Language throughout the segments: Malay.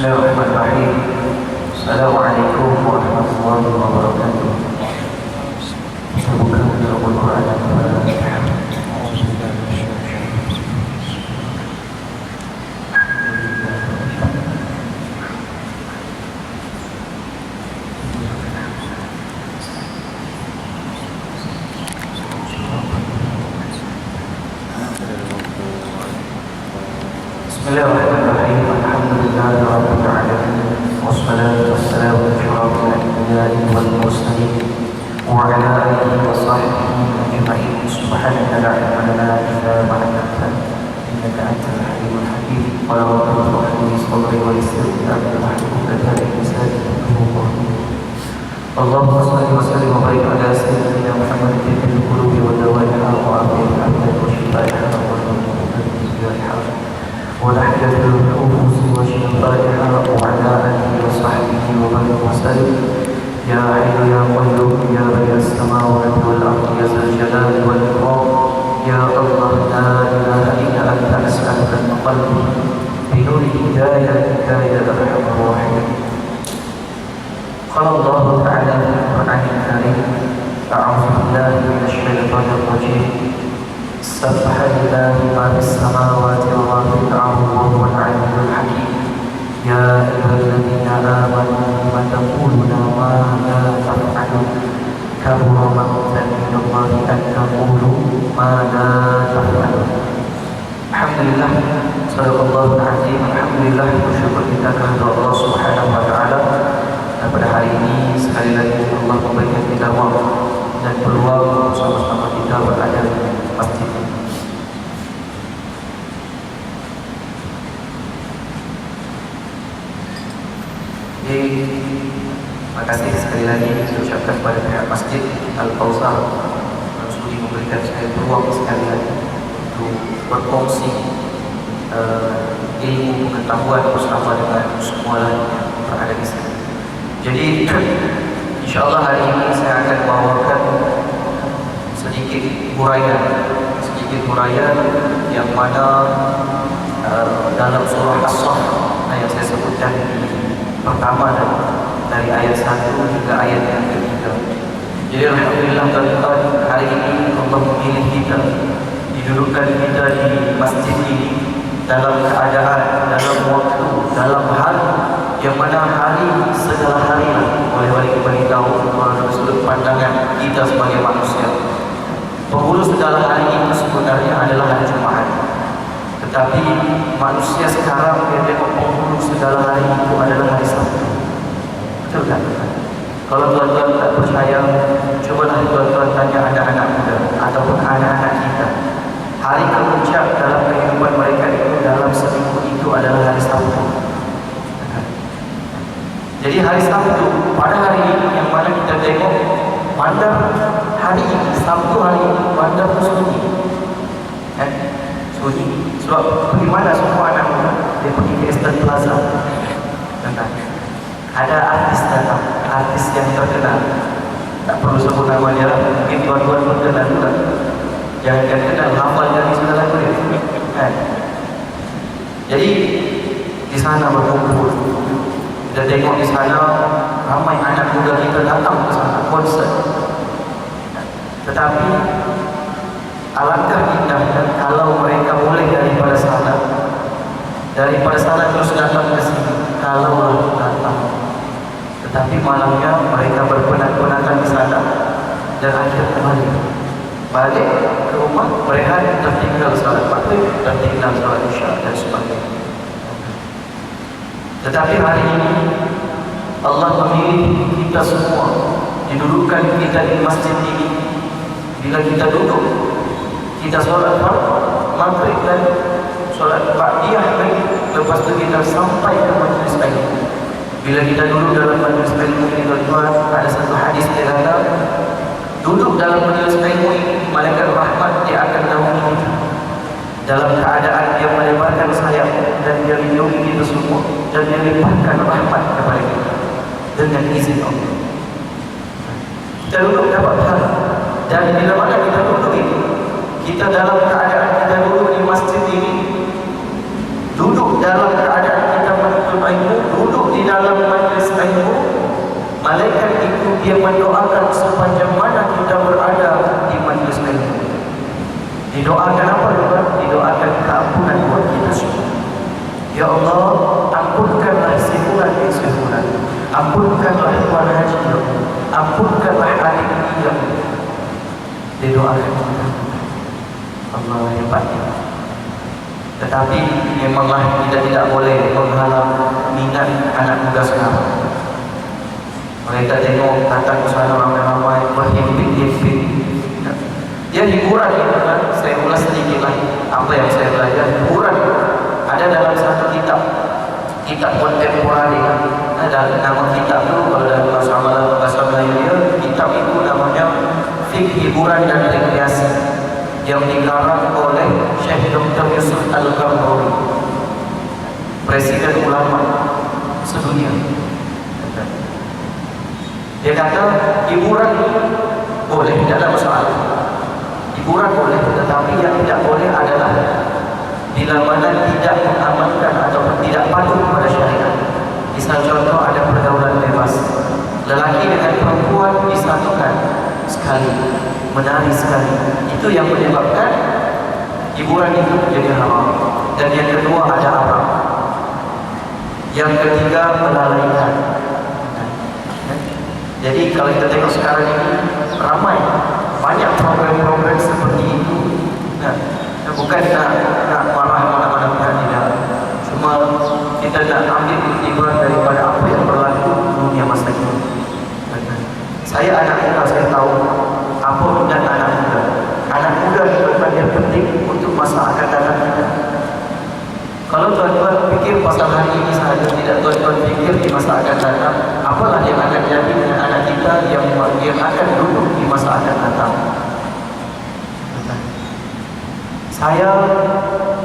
Bismillahirrahmanirrahim. Assalamualaikum warahmatullahi wabarakatuh. Kita buka dalam Al-Quran Al-Fatihah. Bismillahirrahmanirrahim. Alhamdulillahi rabbil alamin. Wassalatu wassalamu ala asyrafil anbiya'i wal mursalin wa ala alihi wa sahbihi ajma'in. Subhanaka la ilma lana illa ma 'allamtana innaka antal halimul hakim. Qala rabbukum ufli sabri wa yassir li amri wahlul 'uqdatam min lisani yafqahu qawli. Allahumma shalli wa sallim wa barik ala sayyidina Muhammadin fil qulubi wa dawaiha wa afiyatil abdan wa shifaiha wa nuril ونحية النفوس وشفائها وعلى آله وصحبه ومن وسلم. يا حي يا قيوم يا بديع السماوات والأرض يا ذا الجلال والإكرام. يا الله لا إله إلا أنت أسألك من قلبي بنور هدايتك يا أرحم الراحمين. قال الله تعالى في القرآن الكريم: أعوذ بالله من الشيطان الرجيم. سبح لله ما في السماوات وما في الأرض وهو العلي الحكيم. يا أيها الذين آمنوا لم تقولون ما لا تفعلون كبر مقتا عند الله أن تقولوا ما لا تفعلون. Alhamdulillah, sadaqallahul azim. Alhamdulillah, bersyukur kita kepada Allah Subhanahu wa taala. Dan pada hari ini sekali lagi Allah memberikan kita waktu dan peluang bersama-sama kita berada di masjid. Terima kasih sekali lagi saya ucapkan kepada pihak Masjid Al-Kausar yang sudi memberikan saya peluang sekali lagi untuk berkongsi ilmu pengetahuan bersama dengan semua yang berada di sini. Jadi insyaAllah hari ini saya akan bawakan sedikit huraian yang mana dalam surah As-Saff yang saya sebutkan pertama dari ayat 1 hingga ayat yang ketiga. Jadi alhamdulillah tuan-tuan, hari ini Allah memilih kita, didudukkan kita di masjid ini dalam keadaan, dalam waktu, dalam hari yang mana hari segala hari boleh beritahu dari sudut pandangan kita sebagai manusia. Penghulu segala hari itu sebenarnya adalah hari Jumaat. Tetapi manusia sekarang dia tengok penghulu segala hari itu adalah hari Sabtu. Betul tak? Kalau tuan-tuan tak percaya, cobalah tuan-tuan tanya anak-anak muda ataupun anak-anak kita. Hari kemuncak dalam kehidupan mereka itu dalam seminggu itu adalah hari Sabtu. Jadi hari Sabtu, pada hari ini yang mana kita tengok bandar hari ini, Sabtu hari ini bandar itu sunyi. Sunyi. Sebab bagaimana semua anak muda dia pergi ke Eastern Plaza. Ada artis datang, artis yang terkenal. Tak perlu sebut namanya lah, mungkin tuan-tuan pun kenal juga. Jangan kenal, hafal dari segala lagu dia. Jadi di sana berkumpul. Kita tengok di sana ramai anak muda kita datang ke sana konser. Tetapi alangkah indahnya kalau mereka boleh daripada sana terus datang ke sini, kalau datang. Tetapi malamnya mereka berpenat-penatan di sana dan akhirnya balik ke rumah, berehat, tertinggal salat maghrib, tertinggal salat isya dan sebagainya. Tetapi hari ini Allah memilih kita semua, didudukkan kita di masjid ini. Bila kita duduk, kita solat maghrib dan solat ba'diyah lagi. Lepas itu kita sampai ke majlis ilmu. Bila kita duduk dalam majlis ilmu ini, tuan-tuan, ada satu hadis yang kata, duduk dalam majlis ilmu ini, malaikat rahmat dia akan naungi kita dalam keadaan dia melebarkan sayap dan dia lindungi kita semua dan dia limpahkan rahmat kepada kita dengan izin Allah. Kita duduk dapat pahala. Dan bila mana kita duduk ini, kita dalam keadaan kita duduk di masjid ini, duduk dalam keadaan kita menuntut ilmu, di dalam majlis ilmu, malaikat itu dia mendoakan sepanjang mana kita berada di majlis ilmu. Didoakan apa juga? Didoakan keampunan buat kita semua. Ya Allah, ampunkanlah si fulan bin si fulan, ampunkanlah Tuan Haji, ampunkanlah adik dia. Didoakan kita. Allah hebatnya. Tetapi memanglah kita tidak boleh menghalang minat anak muda sekarang. Mereka tengok datang ke sana ramai-ramai, berhimpit-himpit. Dia hiburan itu kan. Saya ulas sedikit lah apa yang saya belajar. Hiburan ada dalam satu kitab kontemporari. Ada nama kitab itu kalau dalam bahasa Melayu, kitab itu namanya Fiqh Hiburan dan Rekreasi, yang dikarang oleh Syekh Dr. Yusuf Al-Qaradawi, Presiden Ulama sedunia. Dia kata hiburan boleh, tidak ada masalah. Hiburan boleh, tetapi yang tidak boleh adalah bila mana tidak mengamalkan atau tidak patuh kepada syariat. Misal contoh ada pergaulan bebas, lelaki dengan perempuan disatukan sekali, menari sekali. Itu yang menyebabkan hiburan itu menjadi haram. Dan yang kedua ada haram. Yang ketiga melalaikan. Jadi kalau kita tengok sekarang ini ramai banyak program-program seperti itu. Bukan nak marah mana-mana pihak, tidak. Cuma kita nak ambil iktibar daripada apa yang berlaku di dunia masa ini. Saya anak muda, saya tahu apa minat anak muda. Anak muda itu yang penting untuk masa akan datang kita. Kalau tuan-tuan fikir pasal hari ini sahaja, tidak tuan-tuan fikir di masa akan datang, apalah yang akan jadi dengan anak kita yang akan duduk di masa akan datang. Saya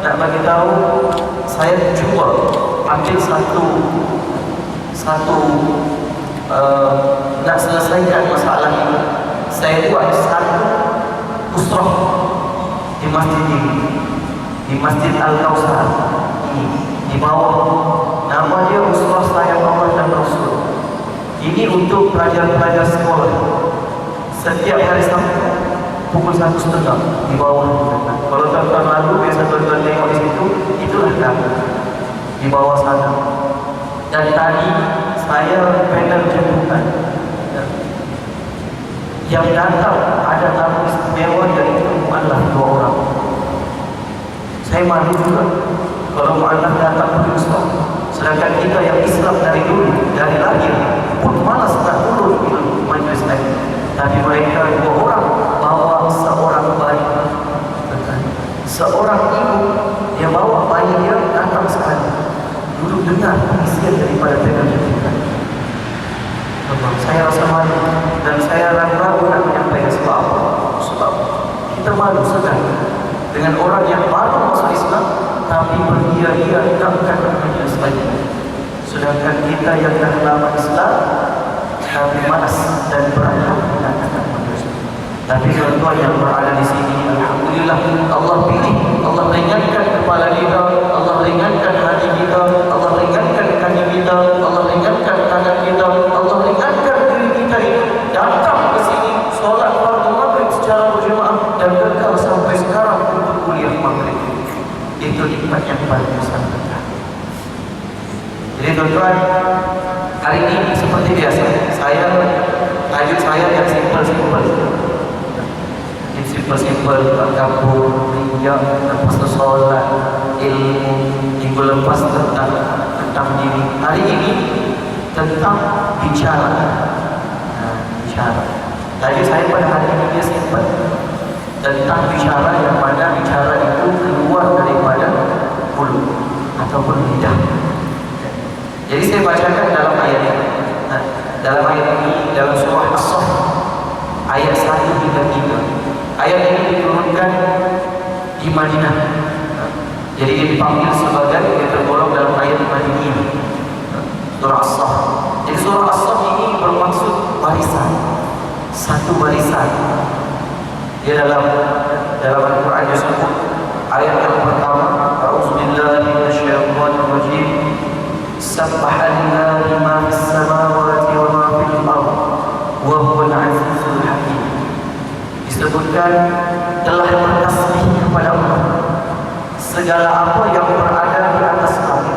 nak bagi tahu, saya cuba ambil satu nak selesaikan masalah ini. Saya buat satu usrah di masjid ini, di Masjid Al-Kausar ini, di bawah nama dia usrah sayang Allah dan Rasul. Ini untuk pelajar-pelajar sekolah. Setiap hari Sabtu pukul 1:30 di bawah. Kalau tahun lalu biasa tuan-tuan tengok di situ, itulah kami di bawah sana. Dan tadi saya panel jemputan. Yang datang ada tamu istimewa dari mu'alaf 2 orang. Saya malu juga kalau mu'alaf datang ke Islam. Sedangkan kita yang Islam dari dulu, dari lahir pun malas tak turun di majlis ini. Tapi mereka 2 orang bawa seorang bayi. Seorang ibu dia bawa bayi dia datang sekali, duduk dengar isian daripada panel jemputan. Saya rasa malu dan saya ragu-ragu nak menyampaikan sebab apa. Sebab kita malu sekali dengan orang yang baru masuk Islam tapi berhia-hia datang ke majlis lagi. Sedangkan kita yang dah lama Islam tapi malas dan berantam datang ke majlis. Tapi tuan-tuan yang berada di sini, alhamdulillah Allah pilih, Allah ringankan kepala kita, Allah ringankan hati kita, Allah ringankan kaki kita, Allah ringankan tangan kita, Allah ringankan diri kita ini datang ke sini solat fardu maghrib secara berjemaah dan kekal sampai sekarang untuk kuliah maghrib. Itu nikmat yang paling besar. Jadi tuan-tuan, hari ini seperti biasa, tajuk saya yang simple-simple, kampung, minyak, lepas tu solat, ilmu. Minggu lepas tentang diri. Hari ini tentang bicara. Bicara. Tajuk saya pada hari ini dia simple, tentang bicara yang mana bicara itu keluar daripada mulut ataupun lidah. Jadi saya bacakan dalam ayat ini. Dalam ayat ini, dalam surah As-Saff ayat 1 hingga 3. Ayat ini diturunkan di Madinah. Jadi dia dipanggil sebagai yang tergolong dalam ayat Madinah. Surah As-Saff. Jadi surah As-Saff ini bermaksud barisan, satu barisan. Dia dalam Al-Quran disebut ayat yang pertama, A'udzubillahi minasyaitonir rajim. Sabbaha lillahi ma fis samawati wa ma fil ardh wa huwal azizul hakim. Disebutkan telah bertasbih kepada Allah segala apa yang berada di atas langit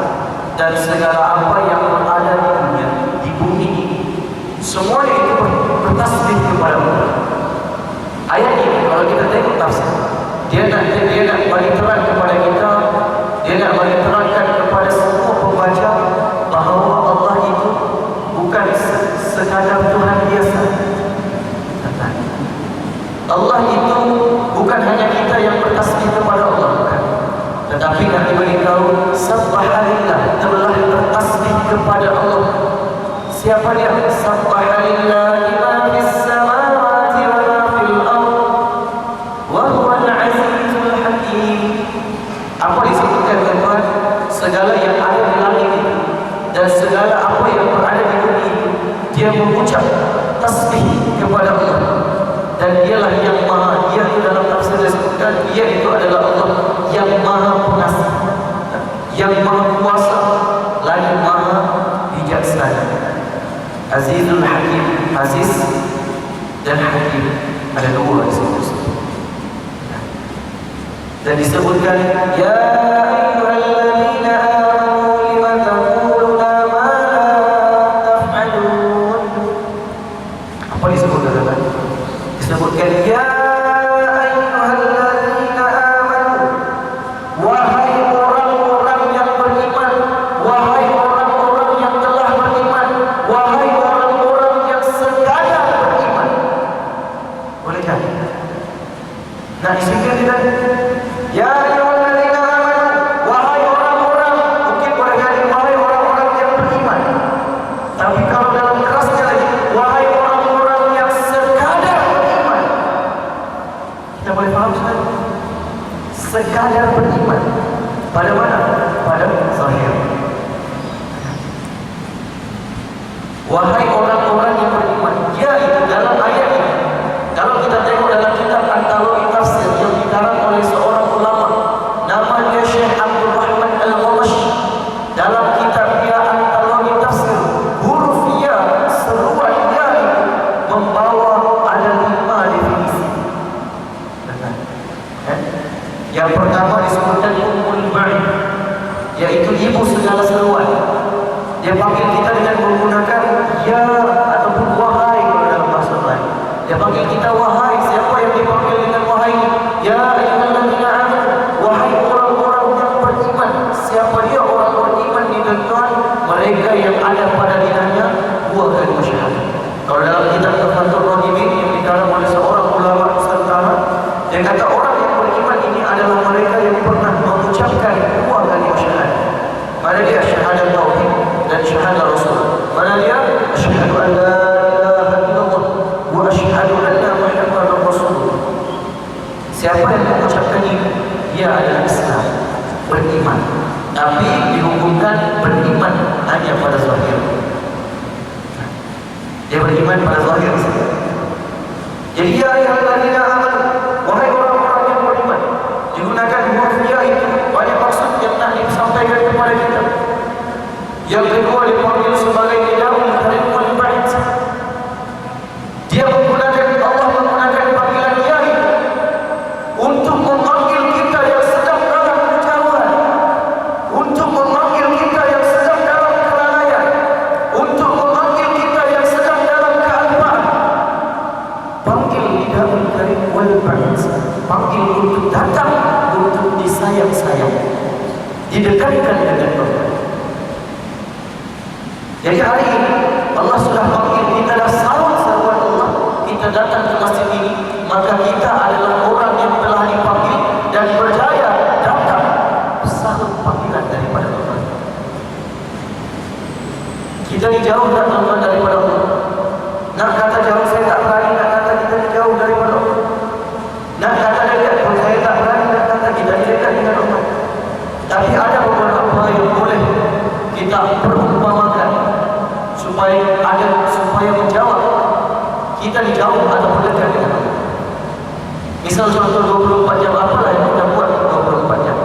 dan segala apa yang berada di dunia, di bumi ini. Semuanya itu bertasbih kepada Allah. Ayat ini kalau kita tengok tafsir, dia nak bagi terang kepada kita, dia nak bagi terangkan kepada semua pembaca bahawa Allah itu bukan sekadar Tuhan biasa. Allah itu bukan hanya kita yang bertasbih kepada Allah, bukan. Tetapi nanti beritahu Subhanallah, telah bertasbih kepada Allah. Siapa dia? Subhanallah ma fis samawati wa ma fil ardh wa huwal azizul hakim. Apa disebutkan tuan? Segala yang ada di langit itu dan segala apa yang berada di bumi itu, dia mengucap tasbih kepada Allah. Dan dialah yang maha, dia itu dalam tafsir disebutkan, dia itu adalah Allah yang maha pengasih, yang maha kuasa, lagi maha bijaksana. Azizul Hakim, Aziz dan Hakim, ada dua disebut. Dan disebutkan, ya ayyuhalladzina amanu lima taquluna ma la taf'alun. Apa disebutkan? Disebutkan, ya ayyuhalladzina amanu, wahai orang-orang yang beriman, wahai orang-orang yang telah beriman, wahai orang-orang yang sekadar beriman. Boleh kan? Nah, disebutkan tidak? Ya ayyuhalladzina amanu, wahai orang-orang, mungkin boleh jadi wahai orang-orang yang beriman. Tapi kalau dalam kerasnya lagi, wahai orang-orang yang sekadar beriman. Kita boleh faham sekali? Sekadar beriman. Pada mana? Pada zahir. Wahai orang-orang yang beriman. Ya, itu dalam ayat ini. Kalau kita tengok dalam kitab Antologi Tafsir yang dikarang oleh seorang ulama, namanya Syekh Abdul Rahman Al-Ghamashi, dalam kitab dia Antologi Tafsir, huruf ya, seruan ya itu membawa ada 5 definisi. Yang pertama disebutkan Ummul Ba'i, yaitu ibu segala seruan. Dia panggil kita dengan menggunakan ya ataupun wahai kalau dalam bahasa lain. Dia panggil kita wahai. Siapa yang dipanggil dengan wahai? Ya ayyuhalladzina amanu, wahai orang-orang yang beriman. Siapa dia orang beriman di tuan? Mereka yang ada pada lidahnya dua kalimat syahadat. Kalau dalam kitab Fathul Raghibin yang dikarang oleh seorang ulama Nusantara, dia kata orang yang beriman ini adalah mereka yang pernah mengucapkan dua kalimat syahadat. Mana dia? Syahadat tauhid dan syahadat rasul. Mana dia? Asyhadu an la ilaha illallah wa asyhadu anna Muhammadar Rasulullah. Siapa yang mengucapkan ini, dia adalah Islam, beriman. Tapi dihukumkan beriman hanya pada zahir. Dia beriman pada zahir. Jadi ya ayyuhalladzina amanu, wahai orang-orang yang beriman. Digunakan huruf ya itu banyak maksud yang nak disampaikan kepada kita. Yang kedua dipanggil sebagai nidaul karimul ba'id. Dia menggunakan, Allah menggunakan panggilan ya itu untuk memanggil kita yang sedang dalam kejauhan, untuk memanggil kita yang sedang dalam kelalaian, untuk memanggil kita yang sedang dalam kealpaan. Panggil nidaul karimul ba'id, panggil untuk datang, untuk disayang-sayang, didekatkan dengan Allah. Jadi hari ini Allah sudah panggil kita dah sahut seruan Allah, kita datang ke masjid ini, maka kita adalah orang yang telah dipanggil dan berjaya datang sahut panggilan daripada Allah. Kita ni jauh tak tuan daripada Allah. Nak kata jauh saya tak berani, nak kata kita ni jauh daripada Allah. Nak kata dekat pun saya tak berani, nak kata kita ni dekat dengan Allah. Tapi ada beberapa yang boleh kita perumpamakan supaya menjawab kita di jauh atau dekat dengan Allah. Misal contoh 24 jam, apalah yang kita buat 24 jam?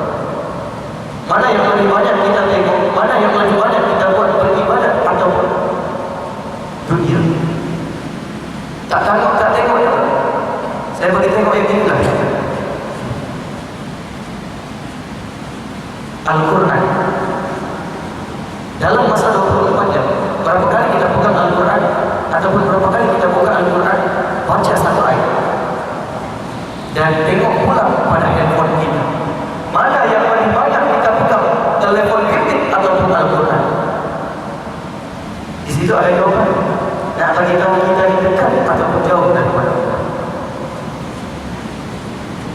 Mana yang lebih banyak kita tengok? mana yang lebih banyak kita buat beribadat atau dunia? Tak tengok ya. Saya bagi tengok yang ini lah. Al-Quran. Dalam masa 24 jam, berapa kali kita pegang Al-Quran ataupun berapa kali kita buka Al-Quran, baca satu ayat. Dan tengok pula pada handphone kita. Mana yang lebih banyak kita pegang, telefon bimbit ataupun Al-Quran? Di situ ada jawaban. Nak bagi tahu kita di dekat ataupun jauh daripada Allah.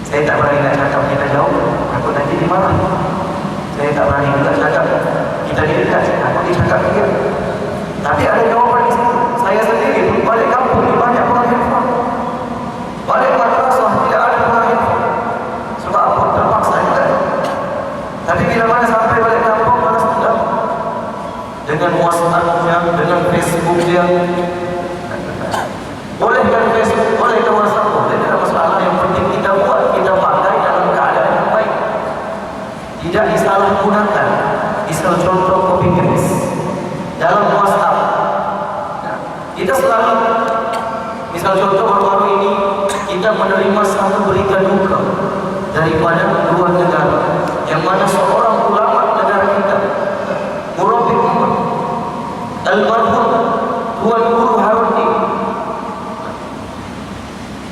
Saya tak berani nak cakap kita jauh, takut nanti dimarah. Saya tak berani juga cakap kita di dekat, takut dicakap dia. Tapi ada jawapan di situ. Saya sendiri balik kampung ni banyak orang handphone. Balik madrasah tidak ada orang handphone. Sebab apa? Terpaksa juga. Tapi bila mana sampai balik kampung, malas tidak. Dengan WhatsApp-nya, dengan Facebook-nya. Boleh kan Facebook, boleh kan WhatsApp, boleh. Tidak masalah. Yang penting kita buat, kita pakai dalam keadaan yang baik. Tidak disalahgunakan. Misal contoh copy paste dalam WhatsApp. Kita selalu, misal contoh baru-baru ini kita menerima satu berita duka daripada dua negara, yang mana seorang ulama negara kita, Murabbi Ummah, Almarhum Tuan Guru Haruni,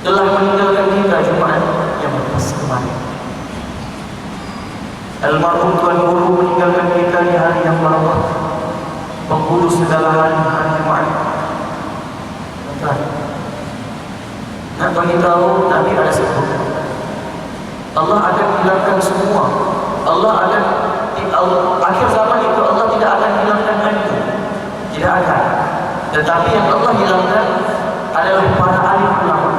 telah meninggalkan kita Jumaat yang lepas kemarin. Almarhum Tuan Guru meninggalkan kita di hari yang barakah, penghulu segala hari Jumaat. Nak bagi tahu, Nabi ada sebut, Allah akan hilangkan semua. Allah akan akhir zaman itu Allah tidak akan hilangkan itu, tidak akan. Tetapi yang Allah hilangkan adalah para alim ulama.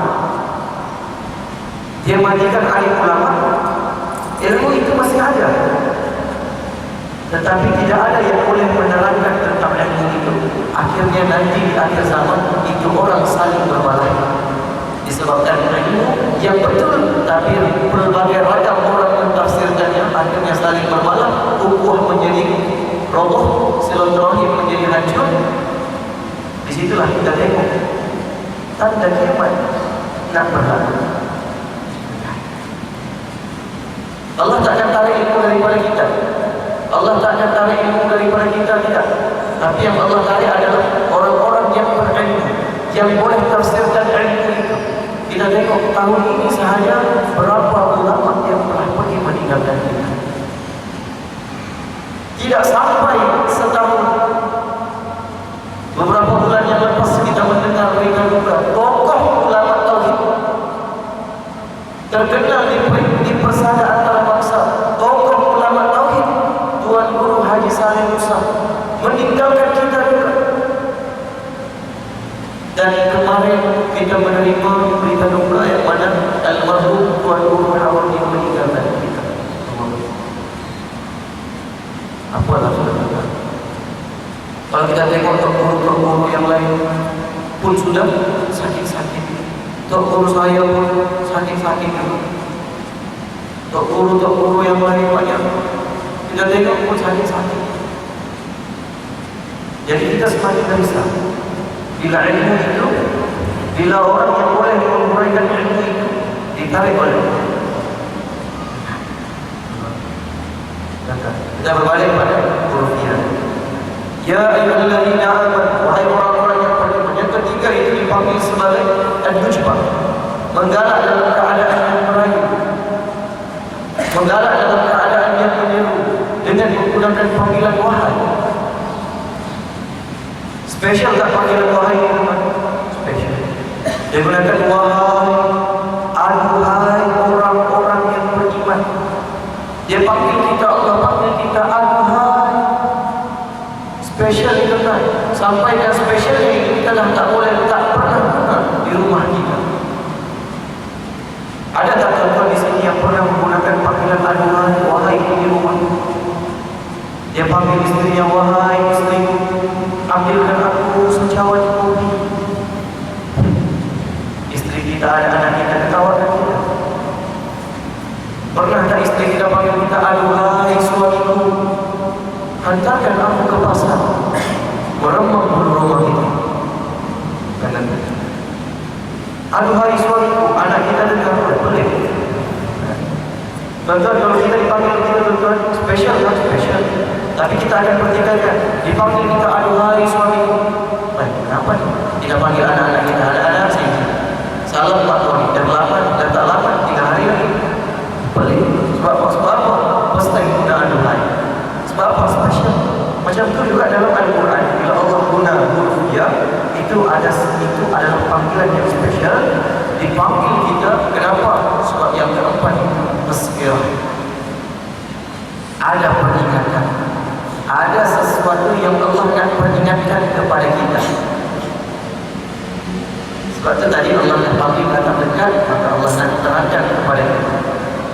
Dia matikan alim ulama. Ilmu itu masih ada, tetapi tidak ada yang boleh menerangkan tentang ilmu itu. Akhirnya nanti di akhir zaman itu orang saling berbalahi disebabkan ilmu yang betul, tapi berbagai ragam orang mentafsirkannya. Akhirnya saling berbalah, ukhuwah menjadi roboh, silaturahim menjadi hancur. Disitulah kita tengok tanda kiamat nak berlaku. Allah tak akan tarik ilmu daripada kita. Allah tak akan tarik ilmu daripada kita, tidak. Tapi yang Allah tarik adalah orang-orang yang berilmu, yang boleh tafsirkan ilmu itu. Kita tengok tahun ini sahaja berapa ulama yang telah pergi meninggalkan kita. Tidak sampai setahun, beberapa bulan yang lepas kita mendengar berita duka tokoh ulama tauhid terkenal di persada antara bangsa, tokoh ulama tauhid Tuan Guru Haji Saleh Musa meninggalkan kita juga. Dan kemarin kita menerima berita duka yang mana almarhum Tuan Guru Haruni meninggalkan kita. Apalah saudara. Kalau kita tengok guru-guru yang lain pun sudah sakit-sakit. Tok guru saya pun sakit-sakit juga. Tok guru yang lain banyak. Kita tengok pun sakit-sakit. Jadi kita semakin gelisah. Bila ilmu itu, bila orang yang boleh menguraikan ilmu itu ditarik oleh Allah. Kita berbalik pada hurufnya. Ya ayyuhalladzina amanu, wahai orang-orang yang beriman. Yang ketiga itu dipanggil sebagai al-mujbah, menggalak dalam keadaan yang merayu, menggalak dalam keadaan yang menyeru dengan menggunakan panggilan wahai. Spesial tak panggilan wahai teman? Spesial. Dia gunakan wahai, aduhai orang-orang yang beriman. Dia panggil kita, Allah panggil kita aduhai. Spesial itu kan, sampai dan spesialnya itu kita dah tak boleh, tak pernah di rumah kita. Ada tak tuan-tuan di sini yang pernah menggunakan panggilan aduhai, wahai di rumah? Dia panggil istrinya, wahai istriku, ambilkan aku secawan kopi. Istri kita, ada anak kita, ketawakan kita. Pernah tak istri kita panggil kita, aduhai suamiku, hantar Pindahkan aku ke pasar, meremang bulu rumah itu. Aduhai suamiku, anak kita dengar boleh. Tuan-tuan, kalau kita dipanggil kita tuan-tuan, spesial kan spesial. Tapi kita akan pertikaikan. Dipanggil kita, aduhai suamiku. Kenapa nih? Kita panggil anak-anak kita, anak-anak sini. Salam Pak Tony, dan tak lama, 3 hari lagi. Boleh. Sebab apa? First time guna aduhai. Sebab apa? Spesial. Macam tu juga dalam Al-Quran. Bila Allah guna huruf ya, itu adalah panggilan yang spesial. Dipanggil kita, kenapa? Sebab yang keempat itu tazkirah. Ada peringatan. Ada sesuatu yang Allah nak peringatkan kepada kita. Sebab itu tadi Allah nak panggil kata dekat, maka Allah nak terangkan kepada kita.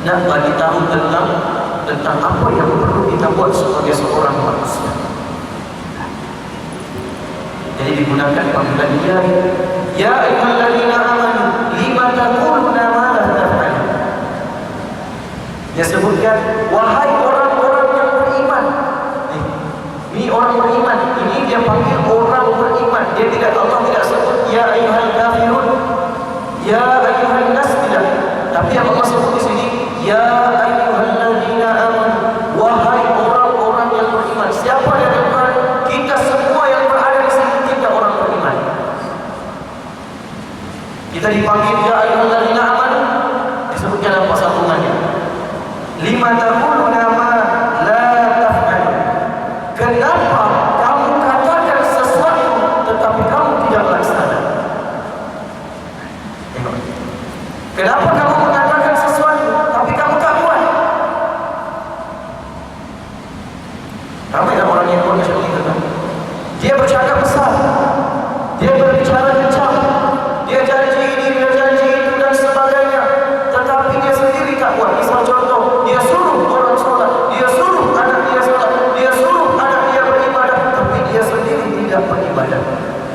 Nak bagi tahu tentang apa yang perlu kita buat sebagai seorang manusia. Jadi digunakan panggilan dia, ya ayyuhalladzina amanu lima taquluna ma la taf'alun. Dia sebutkan, wahai orang-orang yang beriman. Ini orang beriman. Ini dia panggil orang beriman. Dia tidak, Allah tidak sebut ya ayyuhal kafirun, ya ayyuhan nas, tidak. Tapi yang Allah sebut di sini, ya ayyuhalladzina amanu, wahai orang-orang yang beriman. Siapa yang beriman? Kita semua yang berada di sini, kita orang beriman. Kita dipanggil ya ayyuhalladzina amanu, disebutkan dalam pasal sambungannya. Lima taquluna ma la taf'alun. Kenapa kamu katakan sesuatu tetapi kamu tidak laksana? Tengok. Kenapa kamu mengatakan sesuatu tapi kamu tak buat? Ramai tak orang yang buat macam itu kan? Dia bercakap besar, dia berbicara kencang, dia janji ini, dia janji itu dan sebagainya, tetapi dia sendiri tak buat. Misal contoh, dia suruh orang solat, dia suruh anak dia solat, dia suruh anak dia beribadah, tapi dia sendiri tidak beribadah.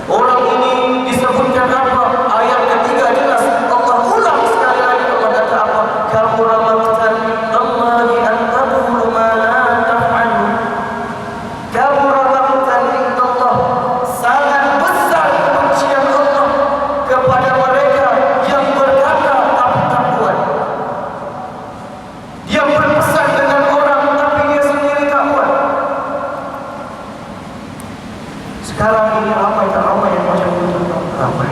Orang ini disebutkan apa? Ayat ketiga jelas. Allah ulang sekali lagi. Allah kata apa? Kabura maqtan Allahi an taqulu ma la taf'alun. Kabura maqtan indallah. Sangat besar kebencian Allah kepada mereka yang berkata tapi tak buat. Dia berpesan dengan orang tapi dia sendiri tak buat. Sekarang ini ramai tak ramai yang macam itu? Ramai.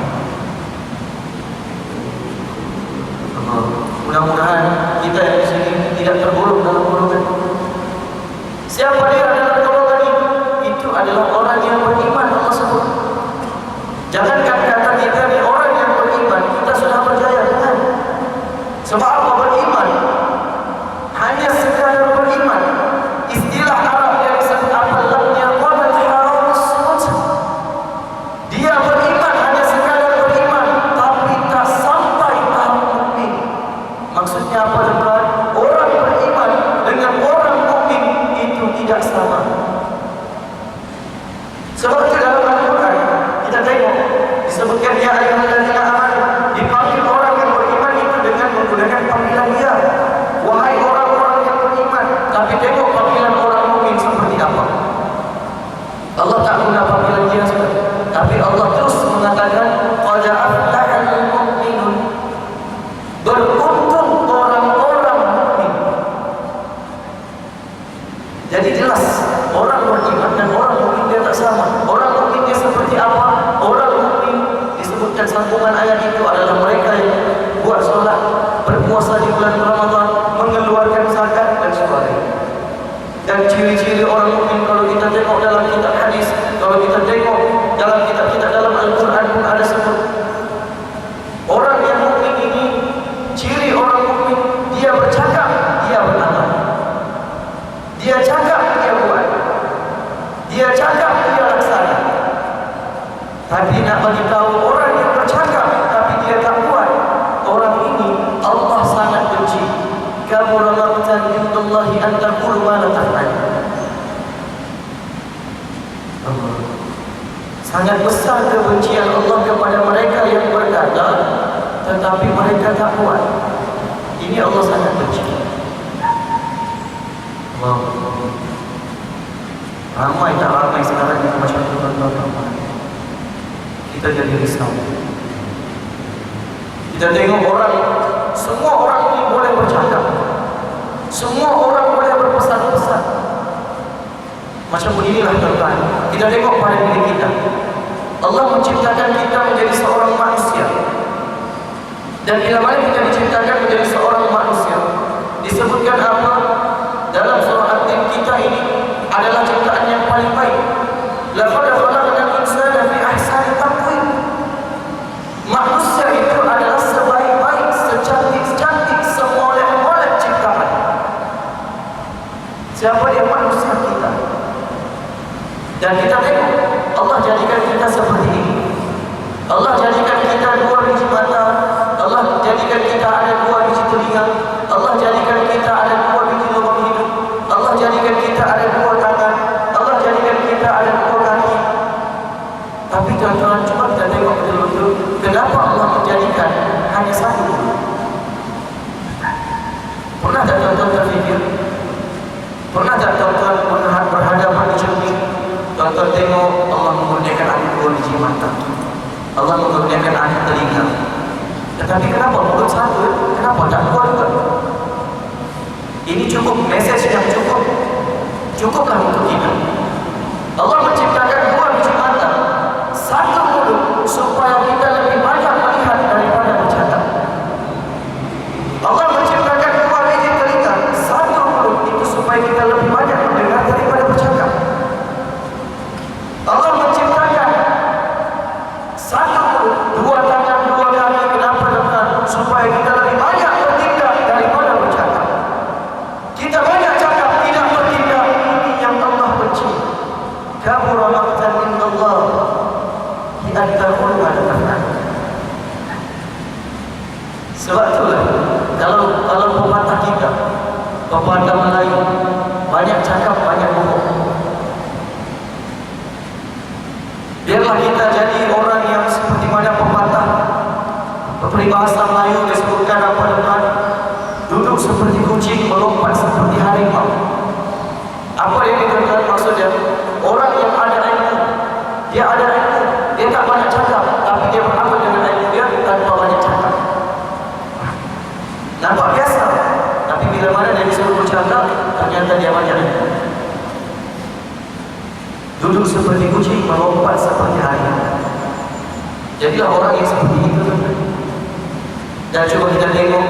Mudah-mudahan kita yang di sini tidak tergolong dalam golongan. Siapa dia dalam golongan itu? Itu adalah orang yang beriman. Allah sebut. Jangankan kata kita ni orang yang beriman, kita sudah berjaya dengan. Sebab apa beriman? Hanya sekadar beriman. Istilah Arab yang disebut apa? Lam yaqabal haram as-sut. Dia beriman hanya sekadar beriman, tapi tak sampai tahap mukmin. Maksudnya apa tuan? Orang beriman dengan orang mukmin itu tidak sama. Sebab itu dalam Al-Quran kita tengok disebutkan ya ayyuhalladzina amanu, dipanggil orang yang beriman itu dengan menggunakan panggilan dia, wahai orang-orang yang beriman. Tapi tengok panggilan orang mukmin seperti apa. Allah tak guna panggilan dia saja, tapi Allah terus mengatakan qad aflahal mu'minun. Beruntung orang-orang mukmin. Jadi jelas orang beriman dan orang mukmin dia tak sama. Orang mukmin dia seperti apa? Orang mukmin disebutkan sambungan ayat itu adalah mereka yang buat solat, berpuasa di bulan Ramadan, mengeluarkan zakat dan sebagainya. Dan ciri-ciri orang mukmin kalau kita tengok dalam kitab hadis, kalau kita tengok dalam kitab-kitab dalam Al-Quran pun ada sebut. Orang yang mukmin ini, ciri orang mukmin, dia bercakap, dia beramal. Dia cakap, dia buat. Dia cakap, dia laksana. Tapi nak bagi tahu orang yang bercakap tapi dia tak buat, orang ini Allah sangat benci. Kabura maqtan indallahi an taqulu ma la taf'alun. Sangat besar kebencian Allah kepada mereka yang berkata tetapi mereka tak buat. Ini Allah sangat benci. Ramai tak ramai sekarang yang macam tu tuan-tuan. Kita jadi risau. Kita tengok orang, semua orang ini boleh bercakap, semua orang boleh berpesan-pesan. Macam beginilah tuan-tuan. Kita tengok pada diri kita. Allah menciptakan kita menjadi seorang manusia. Dan bila mana kita diciptakan menjadi seorang manusia, disebutkan apa? Dalam surah At-Tin, kita ini adalah ciptaan yang paling baik. Laqad khalaqnal insana fi ahsani taqwim. Manusia itu adalah sebaik-baik, secantik-cantik, semoleh-moleh ciptaan. Siapa dia? Manusia kita. Dan kita tengok Allah jadikan kita seperti ini. Allah jadikan kita 2 biji mata, Allah jadikan kita ada 2 biji telinga, Allah jadikan kita ada 2 biji lubang hidung, Allah jadikan kita ada 2 tangan, Allah jadikan kita ada 2 kaki. Tapi tuan-tuan, cuba kita tengok betul-betul, kenapa Allah menjadikan hanya 1? Pernah tak tuan-tuan terfikir? Pernah tak tuan-tuan berhadapan di cermin? Tuan-tuan tengok Allah mengurniakan ada 2 biji mata, Allah mengurniakan ada telinga. Tetapi kenapa mulut 1? Kenapa tak 2 juga? Ini cukup, mesej yang cukup. Cukuplah untuk kita. Allah menciptakan 2 biji mata, 1 mulut, supaya kita lebih banyak melihat daripada bercakap. Allah menciptakan 2 biji telinga, 1 mulut, itu supaya kita lebih banyak mendengar daripada bercakap. Allah menciptakan 1 mulut, 2 tangan, 2 kaki, kenapa tuan? Supaya kita lebih banyak bertindak daripada bercakap. Kita banyak cakap, tidak bertindak, ini yang Allah benci. Kabura maqtan indallah bi an taqulu ma la taf'al. Sebab itulah kalau pepatah kita, pepatah Melayu, banyak cakap banyak bohong. Biarlah kita jadi orang yang seperti mana pepatah peribahasa Melayu disebutkan apa tuan? Duduk seperti kucing, melompat seperti harimau. Apa yang dikatakan maksudnya? Orang yang ada ilmu, dia ada ilmu, dia tak banyak cakap, tapi dia beramal dengan ilmu dia tanpa banyak cakap. Nampak biasa, tapi bila mana dia disuruh bercakap, ternyata dia banyak ilmu. Duduk seperti kucing, melompat seperti harimau. Jadilah orang yang seperti itu. Dan coba kita tengok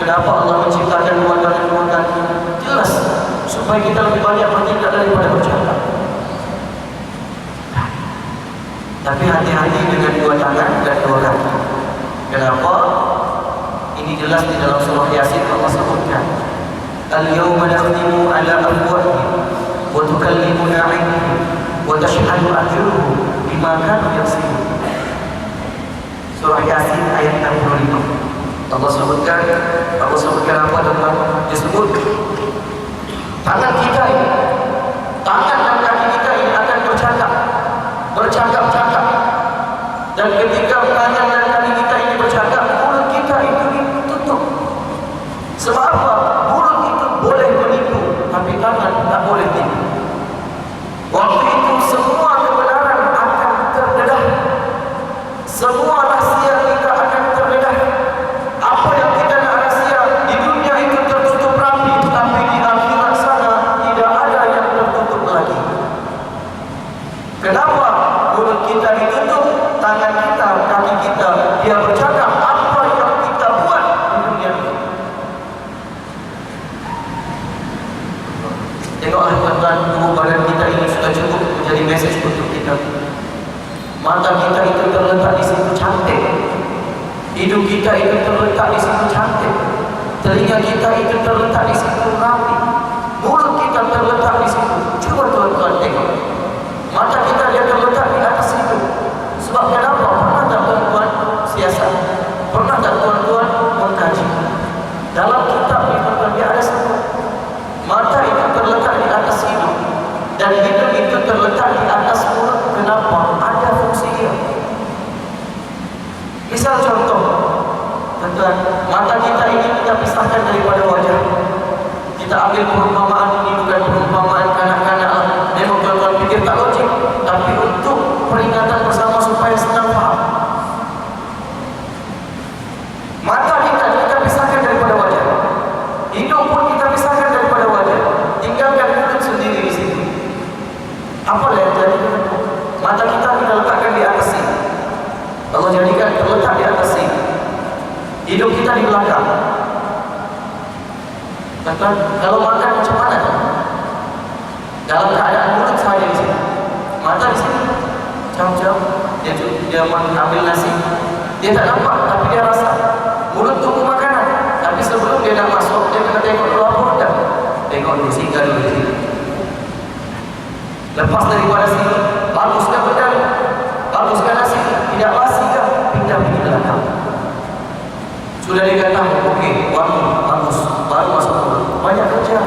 kenapa Allah menciptakan 2 tangan 2 kaki. Jelas supaya kita lebih banyak bertindak daripada bercakap. Tapi hati-hati dengan 2 tangan dan 2 kaki. Kenapa? Ini jelas di dalam surah Yasin Allah sebutkan, Al-yawma nakhtimu ala afwahihim wa tukallimuna 'aydihim wa tashhadu arjuluhum bima kanu yaksibun. Surah Yasin ayat 65. Allah sebutkan apa teman? Disebut tangan kita ini, tangan dan kaki kita ini akan bercakap-cakap. Dan ketika tangan dan kaki kita ini bercakap, mulut kita itu ditutup. Sebab apa? Mulut itu boleh menipu, tapi tangan tak boleh tipu. Waktu itu semua kebenaran akan terdedah, semua rahsia kita akan terdedah. Apa yang kita nak rahsia di dunia itu tertutup rapi, tapi di akhirat sana tidak ada yang tertutup lagi. Kenapa mulut kita ditutup, tangan kita, kaki kita, dia bercakap apa yang kita buat di dunia ini. Tengoklah tuan-tuan, tubuh badan kita ini sudah cukup menjadi mesej untuk kita. Mata kita itu terletak di situ cantik, hidung kita itu terletak di situ cantik, telinga kita itu terletak di situ rapi, mulut kita terletak di situ. Cuba tuan-tuan tengok, mata kita dia terletak di atas situ. Sebab kenapa? Pernah tak tuan-tuan siasat? Pernah tak tuan-tuan mengkaji? Dalam kitab ini tuan-tuan dia ada sebut, mata itu terletak di atas hidung dan hidung itu terletak di atas mulut. Kenapa? Ada fungsi dia. Misal contoh, tuan-tuan, mata kita ini kita pisahkan daripada wajah. Kita ambil perumpamaan ini bukan perumpamaan kanak-kanak. Memang tuan-tuan berpikir tak logik, tapi untuk peringatan bersama supaya senang faham. Mata kita pisahkan daripada wajah. Hidung pun kita pisahkan daripada wajah. Tinggalkan mulut sendiri di situ. Apa yang jadi? Mata kita letakkan di atas sini. Allah jadikan terletak di atas sini. Hidung kita di belakang. Kalau makan macam mana? Dalam keadaan mulut saja di sini. Mata di sini. Jauh-jauh. Dia ambil nasi. Dia tak nampak, tapi dia rasa. Mulut tunggu makanan. Tapi sebelum dia nak masuk, dia kena tengok dulu apa dah. Tengok dulu, singgah dulu di sini. Lepas daripada sini, baguskan benda, baguskan nasi, tidak basi ke, pindah pergi belakang. Sudah dikatakan, okey, wangi, bagus, baru masuk mulut. Banyak kerja.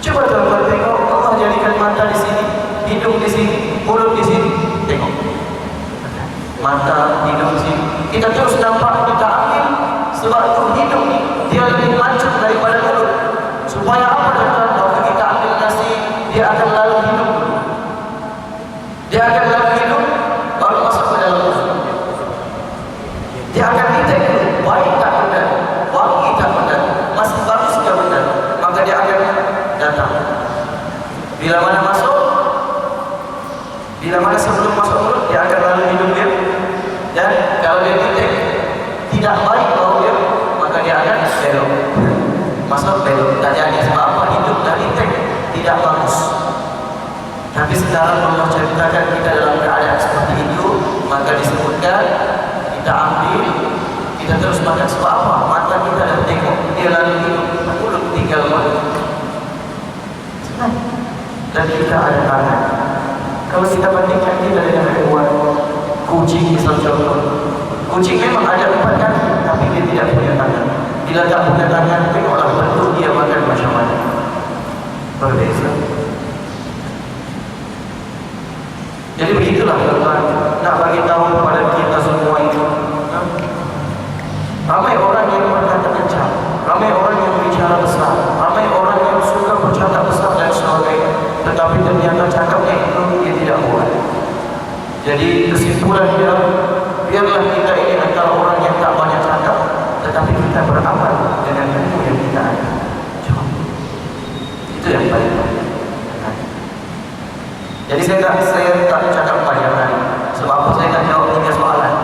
Cuba tuan-tuan tengok, Allah jadikan mata di sini, hidung di sini, mulut di sini. Tengok. Mata, hidung di sini. Kita terus nampak, kita ambil. Sebab itu hidung ni, dia lebih mancung daripada mulut. Supaya apa tuan-tuan? Kalau kita ambil nasi, dia akan lalu hidung. Dia akan lalu hidung, baru masuk ke dalam mulut. Dia akan detect dulu, baik tak benar, wangi tak benar, masih bagus tak benar. Maka dia akan datang. Bila mana masuk, bila mana sebelum masuk mulut, dia akan lalu hidung dia. Dan kalau dia detect tidak baik bau dia, maka dia akan belok. Masuk belok. Tak jadi sebab apa? Hidung dah detect tidak bagus. Tapi sekarang Allah ceritakan kita dalam keadaan seperti itu, maka disebutkan kita ambil, kita terus makan. Sebab apa? Mata kita dah tengok, dia lalu hidung, mulut tinggal mulut. Dan kita ada tangan. Kalau kita bandingkan kita dengan hewan, kucing misalnya, kucing memang ada 4 kaki, tapi dia tidak punya tangan. Bila tak punya tangan, tengoklah bentuk dia makan macam mana. Berbeza. Jadi begitulah teman-teman, nak bagi tahu kepada kita semua itu. Ramai orang yang berkata kencang, ramai orang yang bicara besar, ramai orang yang suka bercakap besar dan sebagainya. Tetapi ternyata cakapnya itu dia tidak buat. Jadi kesimpulan dia, biarlah kita ini antara orang yang tak banyak cakap, tetapi kita beramal dengan ilmu yang kita ada. Cukup. Itu yang paling penting. Jadi saya tak cakap banyak hari. Sebab apa? Saya nak jawab 3 soalan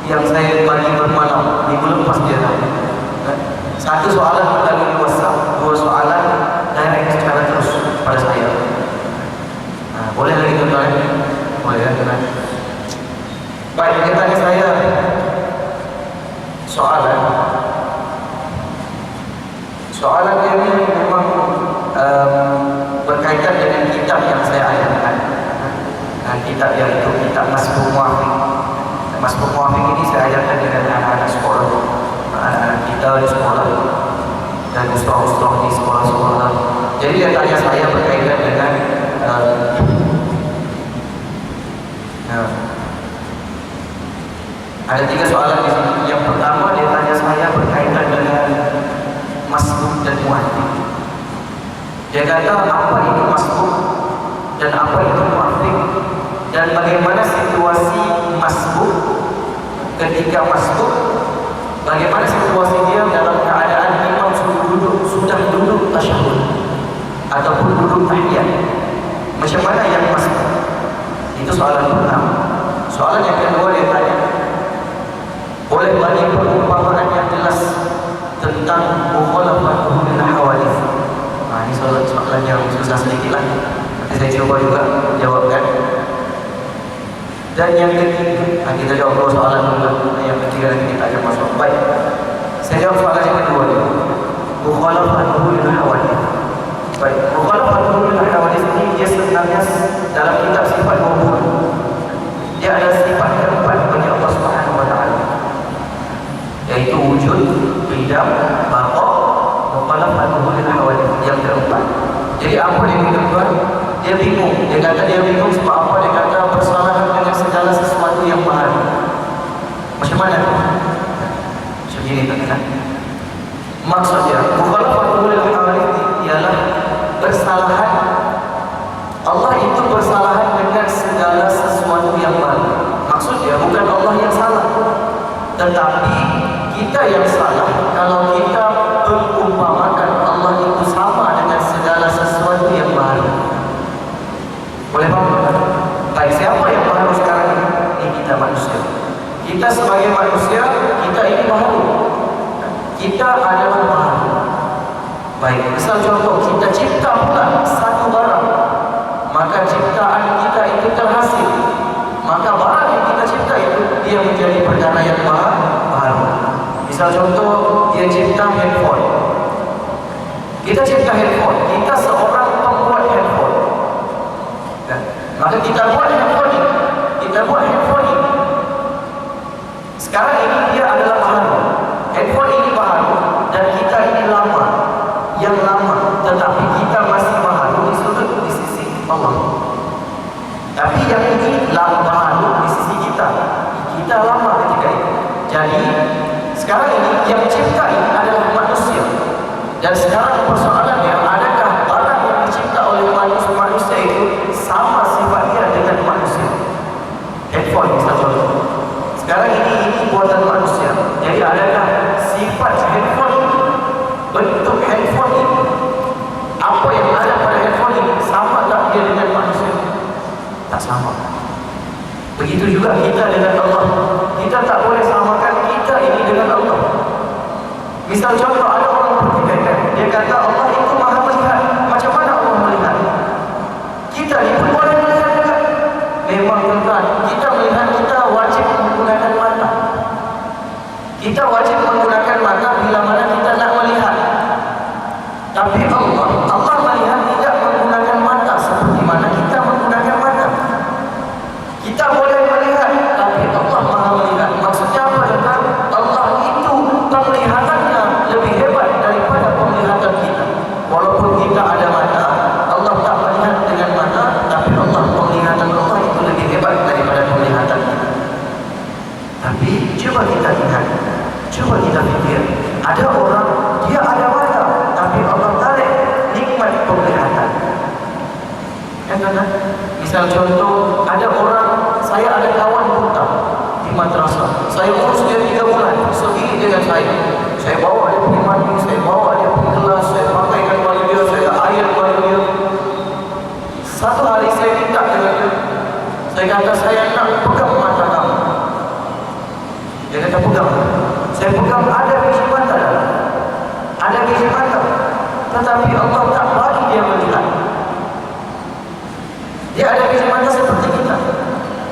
yang saya bagi bermalam minggu lepas dia tanya. 1 soalan melalui WhatsApp, 2 soalan direct secara terus pada saya. Boleh lagi tuan-tuan? Boleh ya tuan-tuan? Baik, dia tanya saya soalan. Soalan ini memang berkaitan dengan kitab yang saya ajarkan. Kitab yang itu kitab Masbuk Muafiq. Masbuk Muafiq ini saya ajarkan dengan anak-anak sekolah, anak-anak kita di sekolah dan ustaz-ustaz di sekolah-sekolah. Jadi dia tanya saya berkaitan dengan ada 3 soalan di sini. Yang pertama dia tanya saya berkaitan dengan Masbuk dan Muafiq. Dia kata apa itu Masbuk dan apa itu Muafiq, dan bagaimana situasi Masbuk ketika Masbuk, bagaimana situasi dia dalam keadaan imam sudah duduk tasyahud ataupun duduk tahiyat. Macam mana yang Masbuk? Itu soalan pertama. Soalan yang kedua dia tanya, boleh bagi perumpamaan yang jelas tentang mukhalafatuhu lil hawadits. Ini soalan yang susah sedikit lah. Nanti saya cuba juga jawabkan. Dan yang ketiga, kita jawab 2 soalan dulu. Yang ketiga nanti kita akan masuk. Baik, saya jawab soalan yang kedua ni. Mukhalafatuhu lil hawadits. Baik, mukhalafatuhu lil hawadits ini dia sebenarnya dalam kitab sifat 20. Dia ada sifat keempat bagi Allah Subhanahu Wa Taala, yaitu wujud, qidam, baqa, mukhalafatuhu lil hawadits yang keempat. Jadi apa dia tuan? Dia bingung. Dia kata dia bingung sebab apa? Dia kata bersalahan dengan segala sesuatu yang baru. Macam mana tu? Macam ini kan? Maksudnya mukhalafatuhu lil hawadits ialah bersalahan yang salah kalau kita mengumpamakan Allah itu sama dengan segala sesuatu yang baru. Boleh faham? Baik, siapa yang baru sekarang ini? Ini kita manusia. Kita sebagai manusia, kita ini baru. Kita adalah baru. Baik, misal contoh, kita cipta pula satu barang, maka ciptaan kita itu terhasil. Maka barang yang kita cipta itu dia menjadi perkara yang baru. Misal contoh, dia cipta handphone. Kita cipta handphone, kita seorang pembuat handphone. Maka kita buat handphone ini, sekarang ini dia adalah baru. Handphone ini baru dan kita ini lama, yang lama, tetapi kita masih baru di sisi Allah. Tapi yang ini baru di sisi kita lama ketika itu. Jadi sekarang ini yang cipta ini adalah manusia. Dan sekarang persoalannya, adakah barang yang dicipta oleh manusia itu sama sifatnya dengan manusia? Handphone misalnya contoh. Sekarang ini buatan manusia. Jadi adakah sifat handphone ini, bentuk handphone ini, apa yang ada pada handphone ini sama tak dia dengan manusia? Tak sama. Begitu juga kita dengan Allah. Kita tak boleh samakan kita ini dengan Allah. Misal contoh, ada orang berpikir, dia kata Allah itu maha melihat. Macam mana Allah melihat? Kita ini pun boleh melihat juga. Memang tuan, kita melihat, kita wajib menggunakan mata. Kita wajib menggunakan mata bila mana kita nak melihat. Tapi Allah melihat tidak menggunakan mata seperti mana kita menggunakan mata. Kita boleh melihat, tapi Allah maha melihat. Maksudnya apa? Allah itu penglihatannya lebih hebat daripada penglihatan kita. Walaupun kita ada mata, Allah tak melihat dengan mata, tapi penglihatan Allah itu lebih hebat daripada penglihatan kita. Tapi coba kita lihat, coba kita fikir, ada orang dia ada mata, tapi Allah tarik nikmat penglihatan. Kan? Misal contoh, ada orang, saya ada kawan buta di madrasah. Saya urus dia 3 bulan, segini dengan saya. Saya bawa dia pergi mandi, saya bawa dia pergi kelas, saya pakaikan baju dia, saya air baju dia. Satu hari saya minta dengan dia, saya kata, saya nak pegang mata kamu. Dia kata, pegang. Saya pegang, ada biji mata dah. Ada biji mata. Tetapi Allah tak bagi dia melihat. Dia ada biji mata seperti kita.